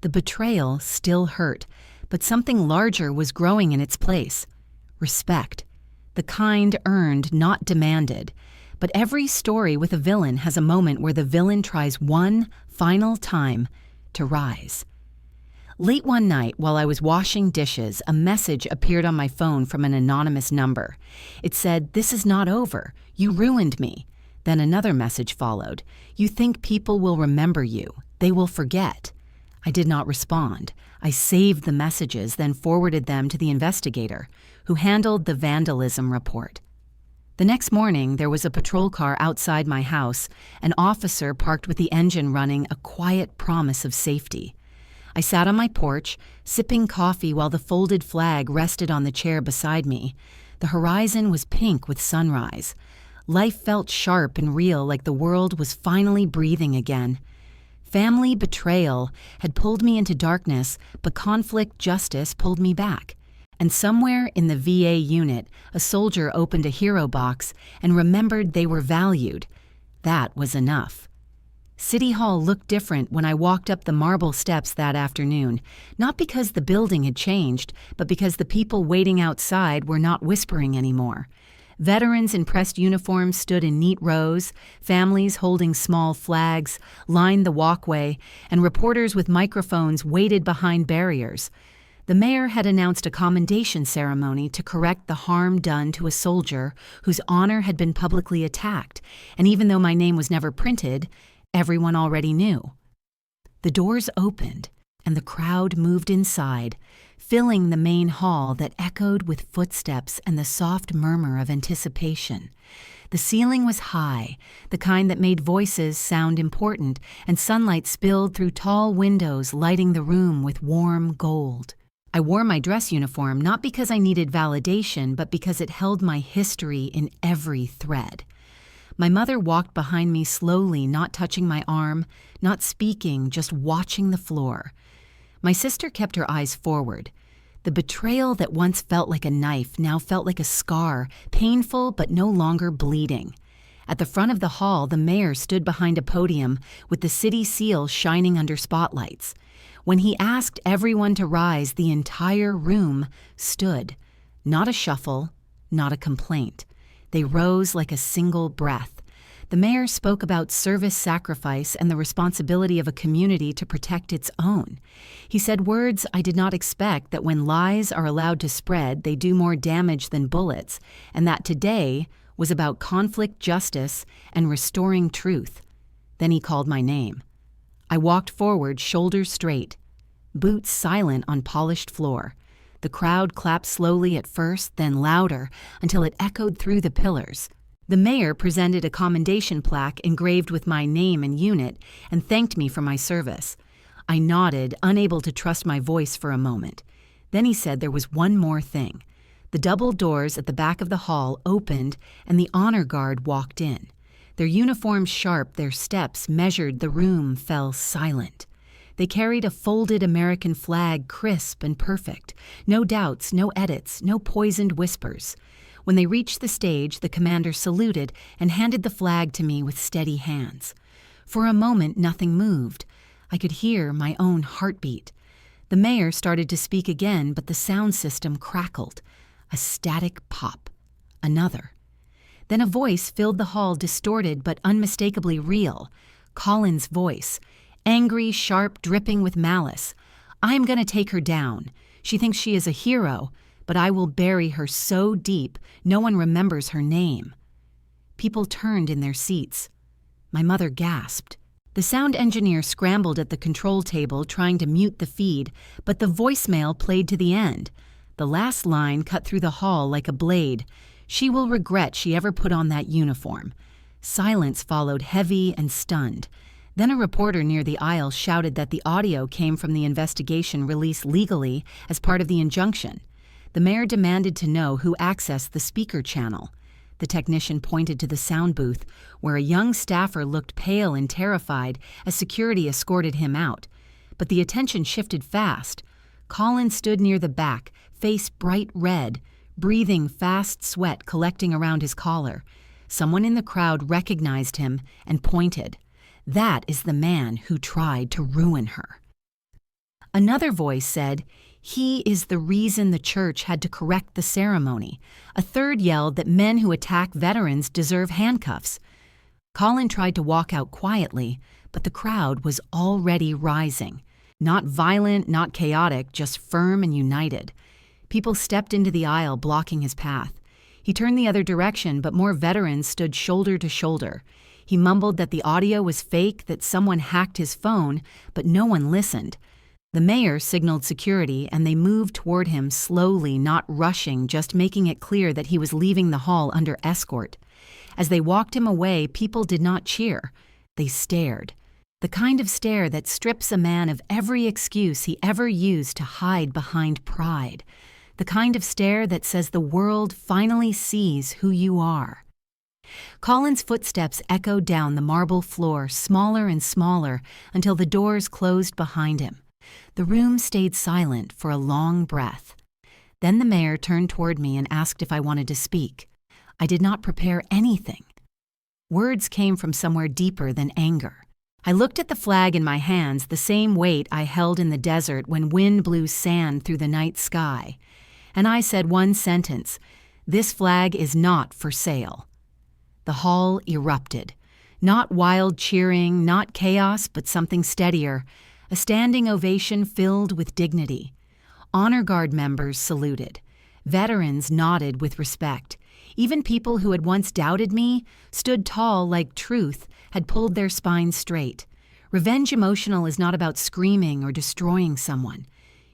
The betrayal still hurt, but something larger was growing in its place. Respect. The kind earned, not demanded. But every story with a villain has a moment where the villain tries one final time to rise. Late one night, while I was washing dishes, a message appeared on my phone from an anonymous number. It said, "This is not over. You ruined me." Then another message followed. "You think people will remember you. They will forget." I did not respond. I saved the messages, then forwarded them to the investigator, who handled the vandalism report. The next morning, there was a patrol car outside my house, an officer parked with the engine running, a quiet promise of safety. I sat on my porch, sipping coffee while the folded flag rested on the chair beside me. The horizon was pink with sunrise. Life felt sharp and real, like the world was finally breathing again. Family betrayal had pulled me into darkness, but conflict justice pulled me back. And somewhere in the VA unit, a soldier opened a hero box and remembered they were valued. That was enough. City Hall looked different when I walked up the marble steps that afternoon, not because the building had changed, but because the people waiting outside were not whispering anymore. Veterans in pressed uniforms stood in neat rows, families holding small flags lined the walkway, and reporters with microphones waited behind barriers. The mayor had announced a commendation ceremony to correct the harm done to a soldier whose honor had been publicly attacked, and even though my name was never printed, everyone already knew. The doors opened, and the crowd moved inside, filling the main hall that echoed with footsteps and the soft murmur of anticipation. The ceiling was high, the kind that made voices sound important, and sunlight spilled through tall windows, lighting the room with warm gold. I wore my dress uniform not because I needed validation, but because it held my history in every thread. My mother walked behind me slowly, not touching my arm, not speaking, just watching the floor. My sister kept her eyes forward. The betrayal that once felt like a knife now felt like a scar, painful but no longer bleeding. At the front of the hall, the mayor stood behind a podium with the city seal shining under spotlights. When he asked everyone to rise, the entire room stood. Not a shuffle, not a complaint. They rose like a single breath. The mayor spoke about service sacrifice and the responsibility of a community to protect its own. He said words I did not expect, that when lies are allowed to spread, they do more damage than bullets, and that today was about conflict justice and restoring truth. Then he called my name. I walked forward, shoulders straight, boots silent on polished floor. The crowd clapped slowly at first, then louder, until it echoed through the pillars. The mayor presented a commendation plaque engraved with my name and unit and thanked me for my service. I nodded, unable to trust my voice for a moment. Then he said there was one more thing. The double doors at the back of the hall opened and the honor guard walked in. Their uniforms sharp, their steps measured, the room fell silent. They carried a folded American flag, crisp and perfect. No doubts, no edits, no poisoned whispers. When they reached the stage, the commander saluted and handed the flag to me with steady hands. For a moment, nothing moved. I could hear my own heartbeat. The mayor started to speak again, but the sound system crackled. A static pop. Another. Then a voice filled the hall, distorted but unmistakably real. Colin's voice. Angry, sharp, dripping with malice. I'm going to take her down. She thinks she is a hero, but I will bury her so deep no one remembers her name. People turned in their seats. My mother gasped. The sound engineer scrambled at the control table trying to mute the feed, but the voicemail played to the end. The last line cut through the hall like a blade. She will regret she ever put on that uniform. Silence followed, heavy and stunned. Then a reporter near the aisle shouted that the audio came from the investigation released legally as part of the injunction. The mayor demanded to know who accessed the speaker channel. The technician pointed to the sound booth, where a young staffer looked pale and terrified as security escorted him out. But the attention shifted fast. Colin stood near the back, face bright red, breathing fast sweat collecting around his collar. Someone in the crowd recognized him and pointed. That is the man who tried to ruin her. Another voice said, he is the reason the church had to correct the ceremony. A third yelled that men who attack veterans deserve handcuffs. Colin tried to walk out quietly, but the crowd was already rising. Not violent, not chaotic, just firm and united. People stepped into the aisle, blocking his path. He turned the other direction, but more veterans stood shoulder to shoulder. He mumbled that the audio was fake, that someone hacked his phone, but no one listened. The mayor signaled security, and they moved toward him slowly, not rushing, just making it clear that he was leaving the hall under escort. As they walked him away, people did not cheer. They stared. The kind of stare that strips a man of every excuse he ever used to hide behind pride. The kind of stare that says the world finally sees who you are. Colin's footsteps echoed down the marble floor, smaller and smaller, until the doors closed behind him. The room stayed silent for a long breath. Then the mayor turned toward me and asked if I wanted to speak. I did not prepare anything. Words came from somewhere deeper than anger. I looked at the flag in my hands, the same weight I held in the desert when wind blew sand through the night sky. And I said one sentence, "This flag is not for sale." The hall erupted. Not wild cheering, not chaos, but something steadier. A standing ovation filled with dignity. Honor Guard members saluted. Veterans nodded with respect. Even people who had once doubted me, stood tall like truth, had pulled their spines straight. Revenge emotional is not about screaming or destroying someone.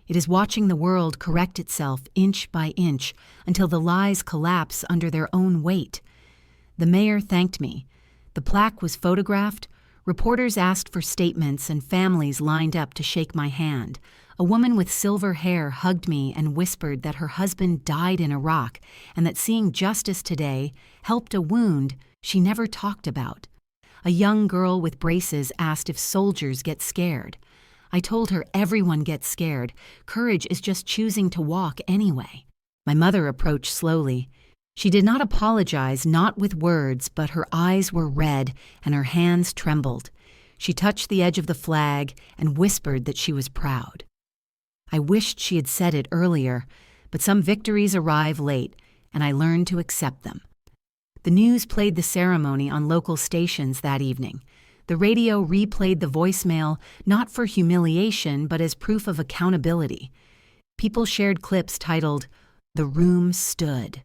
It is watching the world correct itself inch by inch until the lies collapse under their own weight. The mayor thanked me. The plaque was photographed. Reporters asked for statements and families lined up to shake my hand. A woman with silver hair hugged me and whispered that her husband died in Iraq and that seeing justice today helped a wound she never talked about. A young girl with braces asked if soldiers get scared. I told her everyone gets scared. Courage is just choosing to walk anyway. My mother approached slowly. She did not apologize, not with words, but her eyes were red and her hands trembled. She touched the edge of the flag and whispered that she was proud. I wished she had said it earlier, but some victories arrive late, and I learned to accept them. The news played the ceremony on local stations that evening. The radio replayed the voicemail not for humiliation, but as proof of accountability. People shared clips titled, "The Room Stood."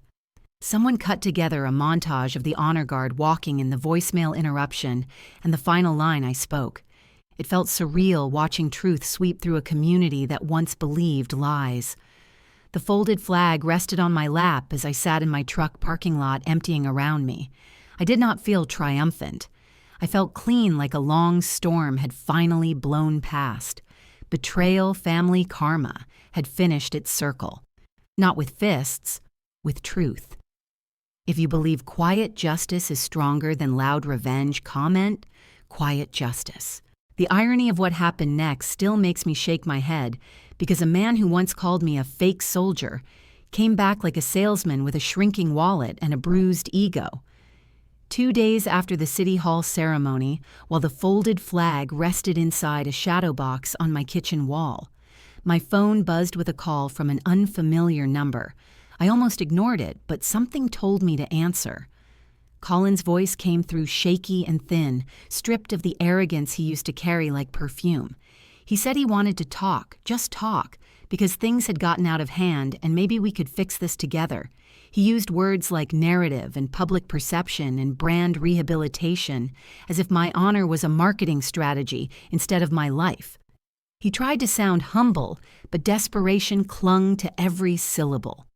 Someone cut together a montage of the honor guard walking in the voicemail interruption and the final line I spoke. It felt surreal watching truth sweep through a community that once believed lies. The folded flag rested on my lap as I sat in my truck parking lot emptying around me. I did not feel triumphant. I felt clean, like a long storm had finally blown past. Betrayal, family karma had finished its circle. Not with fists, with truth. If you believe quiet justice is stronger than loud revenge, comment, "Quiet justice." The irony of what happened next still makes me shake my head, because a man who once called me a fake soldier came back like a salesman with a shrinking wallet and a bruised ego. 2 days after the City Hall ceremony, while the folded flag rested inside a shadow box on my kitchen wall, my phone buzzed with a call from an unfamiliar number. I almost ignored it, but something told me to answer. Colin's voice came through shaky and thin, stripped of the arrogance he used to carry like perfume. He said he wanted to talk, just talk, because things had gotten out of hand and maybe we could fix this together. He used words like narrative and public perception and brand rehabilitation, as if my honor was a marketing strategy instead of my life. He tried to sound humble, but desperation clung to every syllable.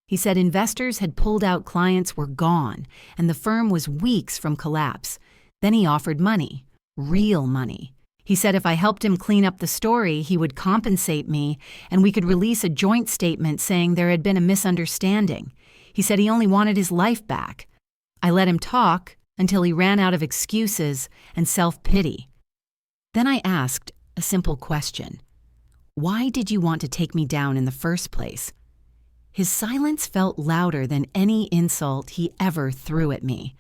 He said investors had pulled out, clients were gone, and the firm was weeks from collapse. Then he offered money, real money. He said if I helped him clean up the story, he would compensate me, and we could release a joint statement saying there had been a misunderstanding. He said he only wanted his life back. I let him talk until he ran out of excuses and self-pity. Then I asked a simple question. Why did you want to take me down in the first place? His silence felt louder than any insult he ever threw at me.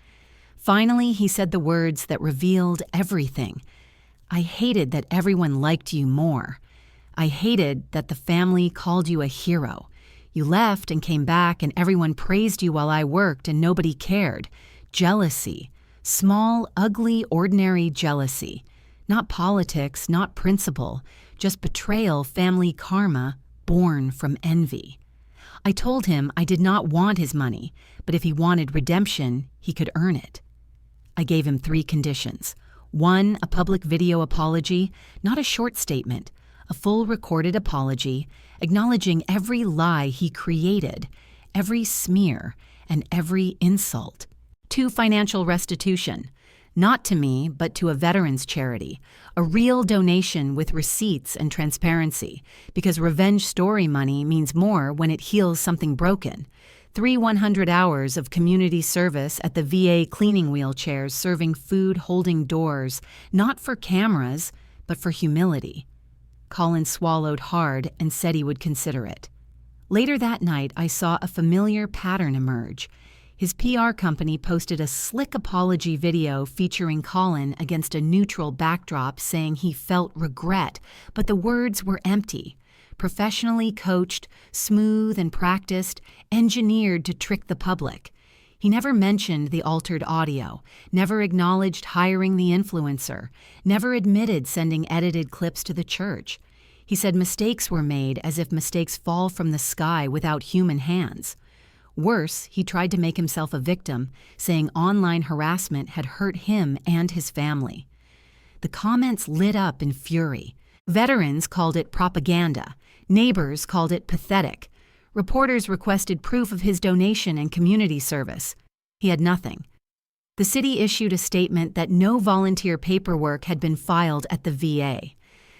Finally, he said the words that revealed everything. I hated that everyone liked you more. I hated that the family called you a hero. You left and came back and everyone praised you while I worked and nobody cared. Jealousy. Small, ugly, ordinary jealousy. Not politics, not principle, just betrayal, family karma, born from envy. I told him I did not want his money, but if he wanted redemption, he could earn it. I gave him 3 conditions. 1, a public video apology, not a short statement, a full recorded apology, acknowledging every lie he created, every smear, and every insult. 2, financial restitution, not to me, but to a veterans charity, a real donation with receipts and transparency, because revenge story money means more when it heals something broken. 3 100 hours of community service at the VA cleaning wheelchairs, serving food, holding doors, not for cameras, but for humility. Colin swallowed hard and said he would consider it. Later that night, I saw a familiar pattern emerge. His PR company posted a slick apology video featuring Colin against a neutral backdrop saying he felt regret, but the words were empty. Professionally coached, smooth and practiced, engineered to trick the public. He never mentioned the altered audio, never acknowledged hiring the influencer, never admitted sending edited clips to the church. He said mistakes were made as if mistakes fall from the sky without human hands. Worse, he tried to make himself a victim, saying online harassment had hurt him and his family. The comments lit up in fury. Veterans called it propaganda. Neighbors called it pathetic. Reporters requested proof of his donation and community service. He had nothing. The city issued a statement that no volunteer paperwork had been filed at the VA.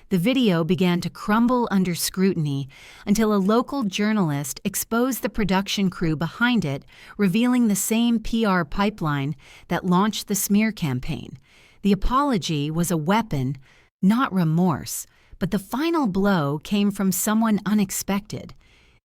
The video began to crumble under scrutiny until a local journalist exposed the production crew behind it, revealing the same PR pipeline that launched the smear campaign. The apology was a weapon, not remorse, but the final blow came from someone unexpected.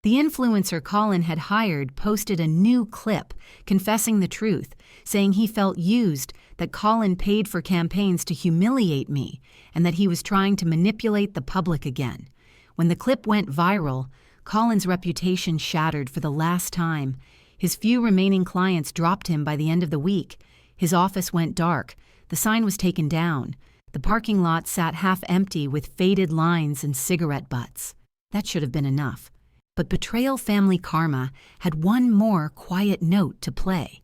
The influencer Colin had hired posted a new clip confessing the truth, saying he felt used, that Colin paid for campaigns to humiliate me, and that he was trying to manipulate the public again. When the clip went viral, Colin's reputation shattered for the last time. His few remaining clients dropped him by the end of the week. His office went dark. The sign was taken down. The parking lot sat half empty with faded lines and cigarette butts. That should have been enough. But betrayal family karma had one more quiet note to play.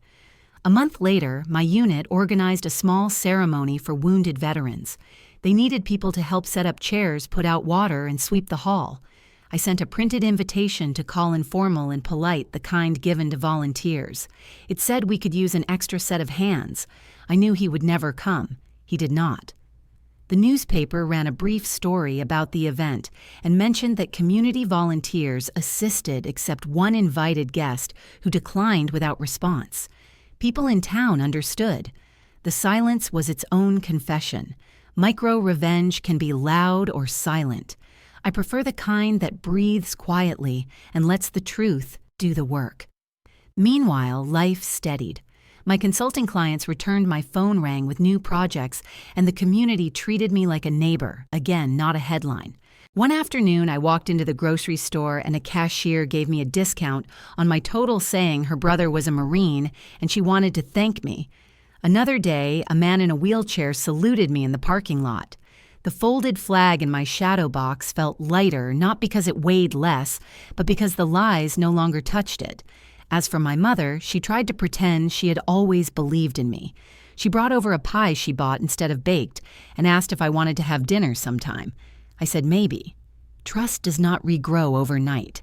A month later, my unit organized a small ceremony for wounded veterans. They needed people to help set up chairs, put out water, and sweep the hall. I sent a printed invitation to call informal and polite, the kind given to volunteers. It said we could use an extra set of hands. I knew he would never come. He did not. The newspaper ran a brief story about the event and mentioned that community volunteers assisted except one invited guest who declined without response. People in town understood. The silence was its own confession. Micro-revenge can be loud or silent. I prefer the kind that breathes quietly and lets the truth do the work. Meanwhile, life steadied. My consulting clients returned my phone rang with new projects, and the community treated me like a neighbor, again, not a headline. One afternoon, I walked into the grocery store and a cashier gave me a discount on my total, saying her brother was a Marine and she wanted to thank me. Another day, a man in a wheelchair saluted me in the parking lot. The folded flag in my shadow box felt lighter, not because it weighed less, but because the lies no longer touched it. As for my mother, she tried to pretend she had always believed in me. She brought over a pie she bought instead of baked and asked if I wanted to have dinner sometime. I said maybe. Trust does not regrow overnight.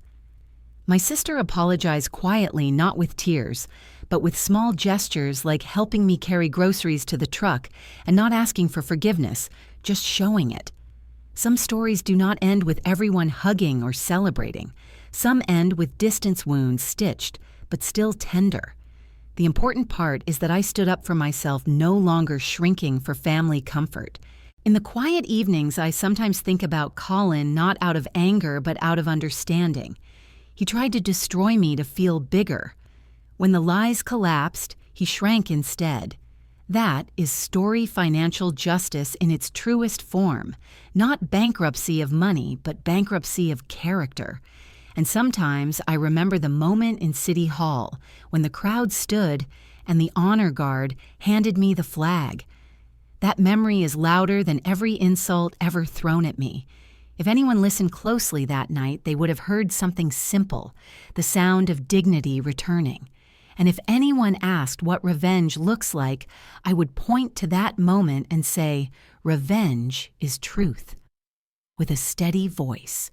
My sister apologized quietly, not with tears, but with small gestures like helping me carry groceries to the truck and not asking for forgiveness, just showing it. Some stories do not end with everyone hugging or celebrating. Some end with distance wounds stitched, but still tender. The important part is that I stood up for myself, no longer shrinking for family comfort. In the quiet evenings, I sometimes think about Colin, not out of anger, but out of understanding. He tried to destroy me to feel bigger. When the lies collapsed, he shrank instead. That is story financial justice in its truest form, not bankruptcy of money, but bankruptcy of character. And sometimes I remember the moment in City Hall when the crowd stood and the honor guard handed me the flag. That memory is louder than every insult ever thrown at me. If anyone listened closely that night, they would have heard something simple, the sound of dignity returning. And if anyone asked what revenge looks like, I would point to that moment and say, revenge is truth, with a steady voice.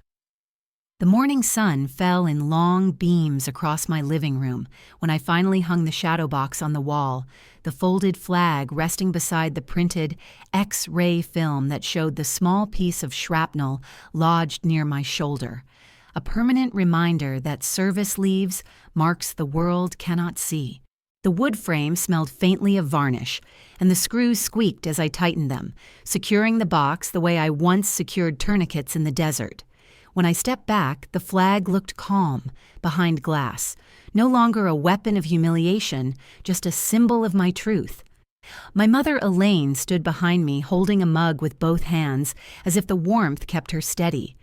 The morning sun fell in long beams across my living room when I finally hung the shadow box on the wall, the folded flag resting beside the printed X-ray film that showed the small piece of shrapnel lodged near my shoulder, a permanent reminder that service leaves marks the world cannot see. The wood frame smelled faintly of varnish, and the screws squeaked as I tightened them, securing the box the way I once secured tourniquets in the desert. When I stepped back, the flag looked calm, behind glass, no longer a weapon of humiliation, just a symbol of my truth. My mother, Elaine, stood behind me, holding a mug with both hands, as if the warmth kept her steady.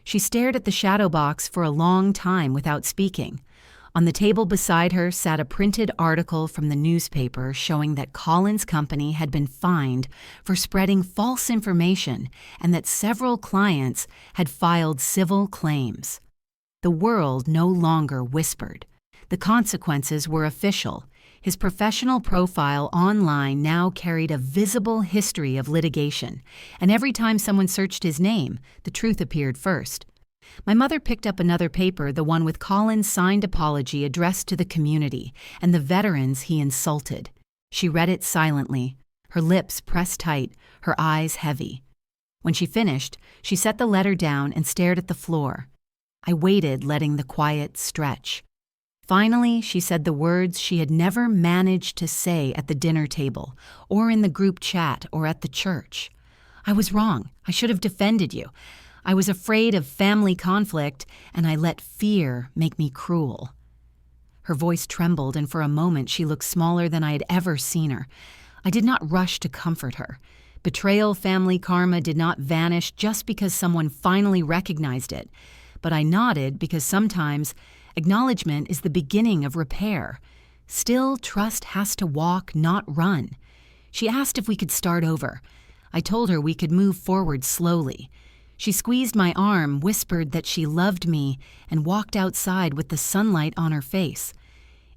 She stared at the shadow box for a long time without speaking. On the table beside her sat a printed article from the newspaper showing that Colin's company had been fined for spreading false information and that several clients had filed civil claims. The world no longer whispered. The consequences were official. His professional profile online now carried a visible history of litigation, and every time someone searched his name, the truth appeared first. My mother picked up another paper, the one with Colin's signed apology addressed to the community and the veterans he insulted. She read it silently, her lips pressed tight, her eyes heavy. When she finished, she set the letter down and stared at the floor. I waited, letting the quiet stretch. Finally, she said the words she had never managed to say at the dinner table, or in the group chat, or at the church. I was wrong. I should have defended you. I was afraid of family conflict, and I let fear make me cruel. Her voice trembled, and for a moment she looked smaller than I had ever seen her. I did not rush to comfort her. Betrayal family karma did not vanish just because someone finally recognized it, but I nodded because sometimes acknowledgement is the beginning of repair. Still, trust has to walk, not run. She asked if we could start over. I told her we could move forward slowly. She squeezed my arm, whispered that she loved me, and walked outside with the sunlight on her face.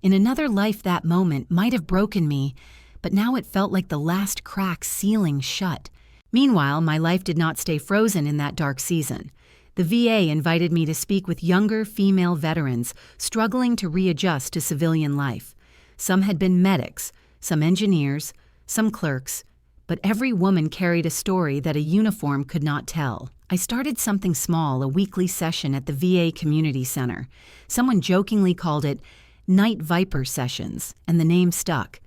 In another life, that moment might have broken me, but now it felt like the last crack sealing shut. Meanwhile, my life did not stay frozen in that dark season. The VA invited me to speak with younger female veterans struggling to readjust to civilian life. Some had been medics, some engineers, some clerks, but every woman carried a story that a uniform could not tell. I started something small, a weekly session at the VA Community Center. Someone jokingly called it Night Viper Sessions, and the name stuck.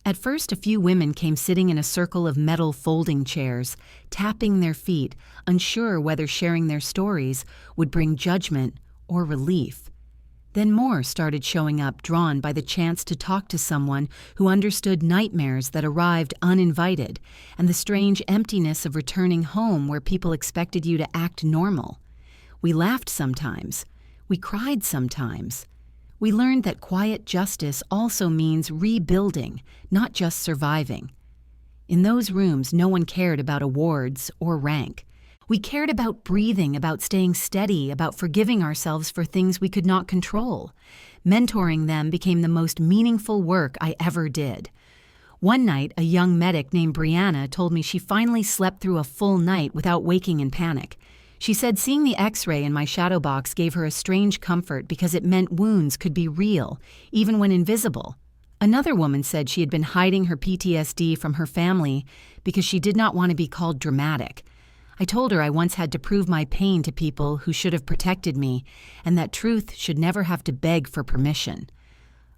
At first, a few women came sitting in a circle of metal folding chairs, tapping their feet, unsure whether sharing their stories would bring judgment or relief. Then more started showing up, drawn by the chance to talk to someone who understood nightmares that arrived uninvited and the strange emptiness of returning home where people expected you to act normal. We laughed sometimes. We cried sometimes. We learned that quiet justice also means rebuilding, not just surviving. In those rooms, no one cared about awards or rank. We cared about breathing, about staying steady, about forgiving ourselves for things we could not control. Mentoring them became the most meaningful work I ever did. One night, a young medic named Brianna told me she finally slept through a full night without waking in panic. She said seeing the X-ray in my shadow box gave her a strange comfort because it meant wounds could be real, even when invisible. Another woman said she had been hiding her PTSD from her family because she did not want to be called dramatic. I told her I once had to prove my pain to people who should have protected me, and that truth should never have to beg for permission.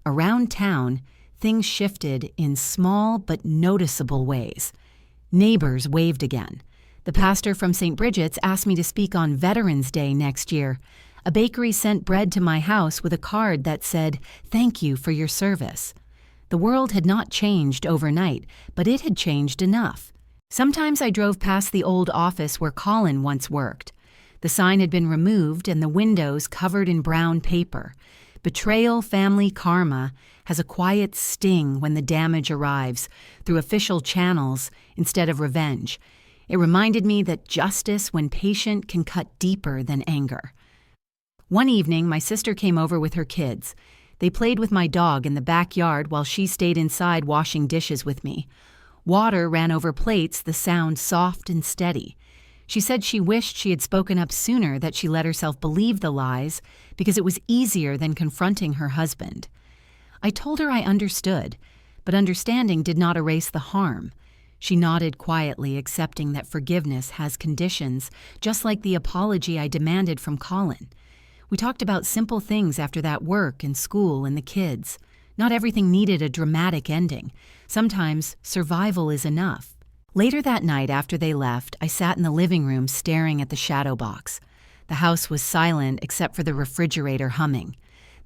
Around town, things shifted in small but noticeable ways. Neighbors waved again. The pastor from St. Bridget's asked me to speak on Veterans Day next year. A bakery sent bread to my house with a card that said, "Thank you for your service." The world had not changed overnight, but it had changed enough. Sometimes I drove past the old office where Colin once worked. The sign had been removed and the windows covered in brown paper. Betrayal family karma has a quiet sting when the damage arrives through official channels instead of revenge. It reminded me that justice, when patient, can cut deeper than anger. One evening, my sister came over with her kids. They played with my dog in the backyard while she stayed inside washing dishes with me. Water ran over plates, the sound soft and steady. She said she wished she had spoken up sooner, that she let herself believe the lies because it was easier than confronting her husband. I told her I understood, but understanding did not erase the harm. She nodded quietly, accepting that forgiveness has conditions, just like the apology I demanded from Colin. We talked about simple things after that: work and school and the kids. Not everything needed a dramatic ending. Sometimes survival is enough. Later that night, after they left, I sat in the living room staring at the shadow box. The house was silent except for the refrigerator humming.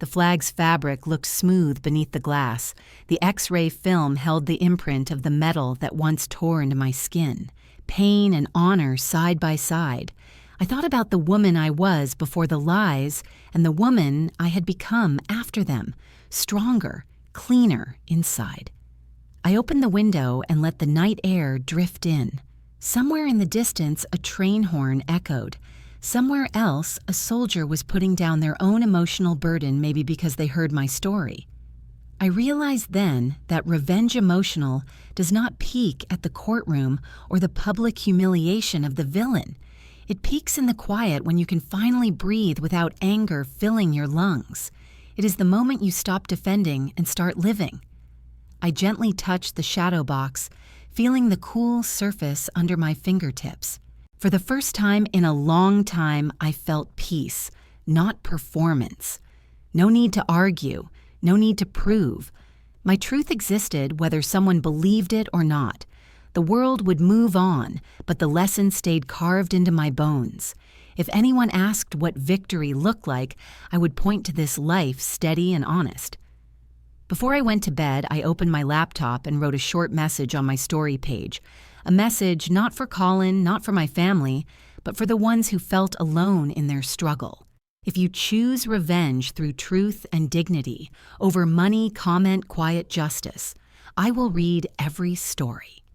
The flag's fabric looked smooth beneath the glass. The X-ray film held the imprint of the metal that once tore into my skin. Pain and honor side by side. I thought about the woman I was before the lies and the woman I had become after them. Stronger, cleaner inside. I opened the window and let the night air drift in. Somewhere in the distance, a train horn echoed. Somewhere else, a soldier was putting down their own emotional burden, maybe because they heard my story. I realized then that revenge emotional does not peak at the courtroom or the public humiliation of the villain. It peaks in the quiet when you can finally breathe without anger filling your lungs. It is the moment you stop defending and start living. I gently touched the shadow box, feeling the cool surface under my fingertips. For the first time in a long time, I felt peace, not performance. No need to argue, no need to prove. My truth existed whether someone believed it or not. The world would move on, but the lesson stayed carved into my bones. If anyone asked what victory looked like, I would point to this life steady and honest. Before I went to bed, I opened my laptop and wrote a short message on my story page. A message not for Colin, not for my family, but for the ones who felt alone in their struggle. If you choose revenge through truth and dignity over money, comment, quiet justice, I will read every story.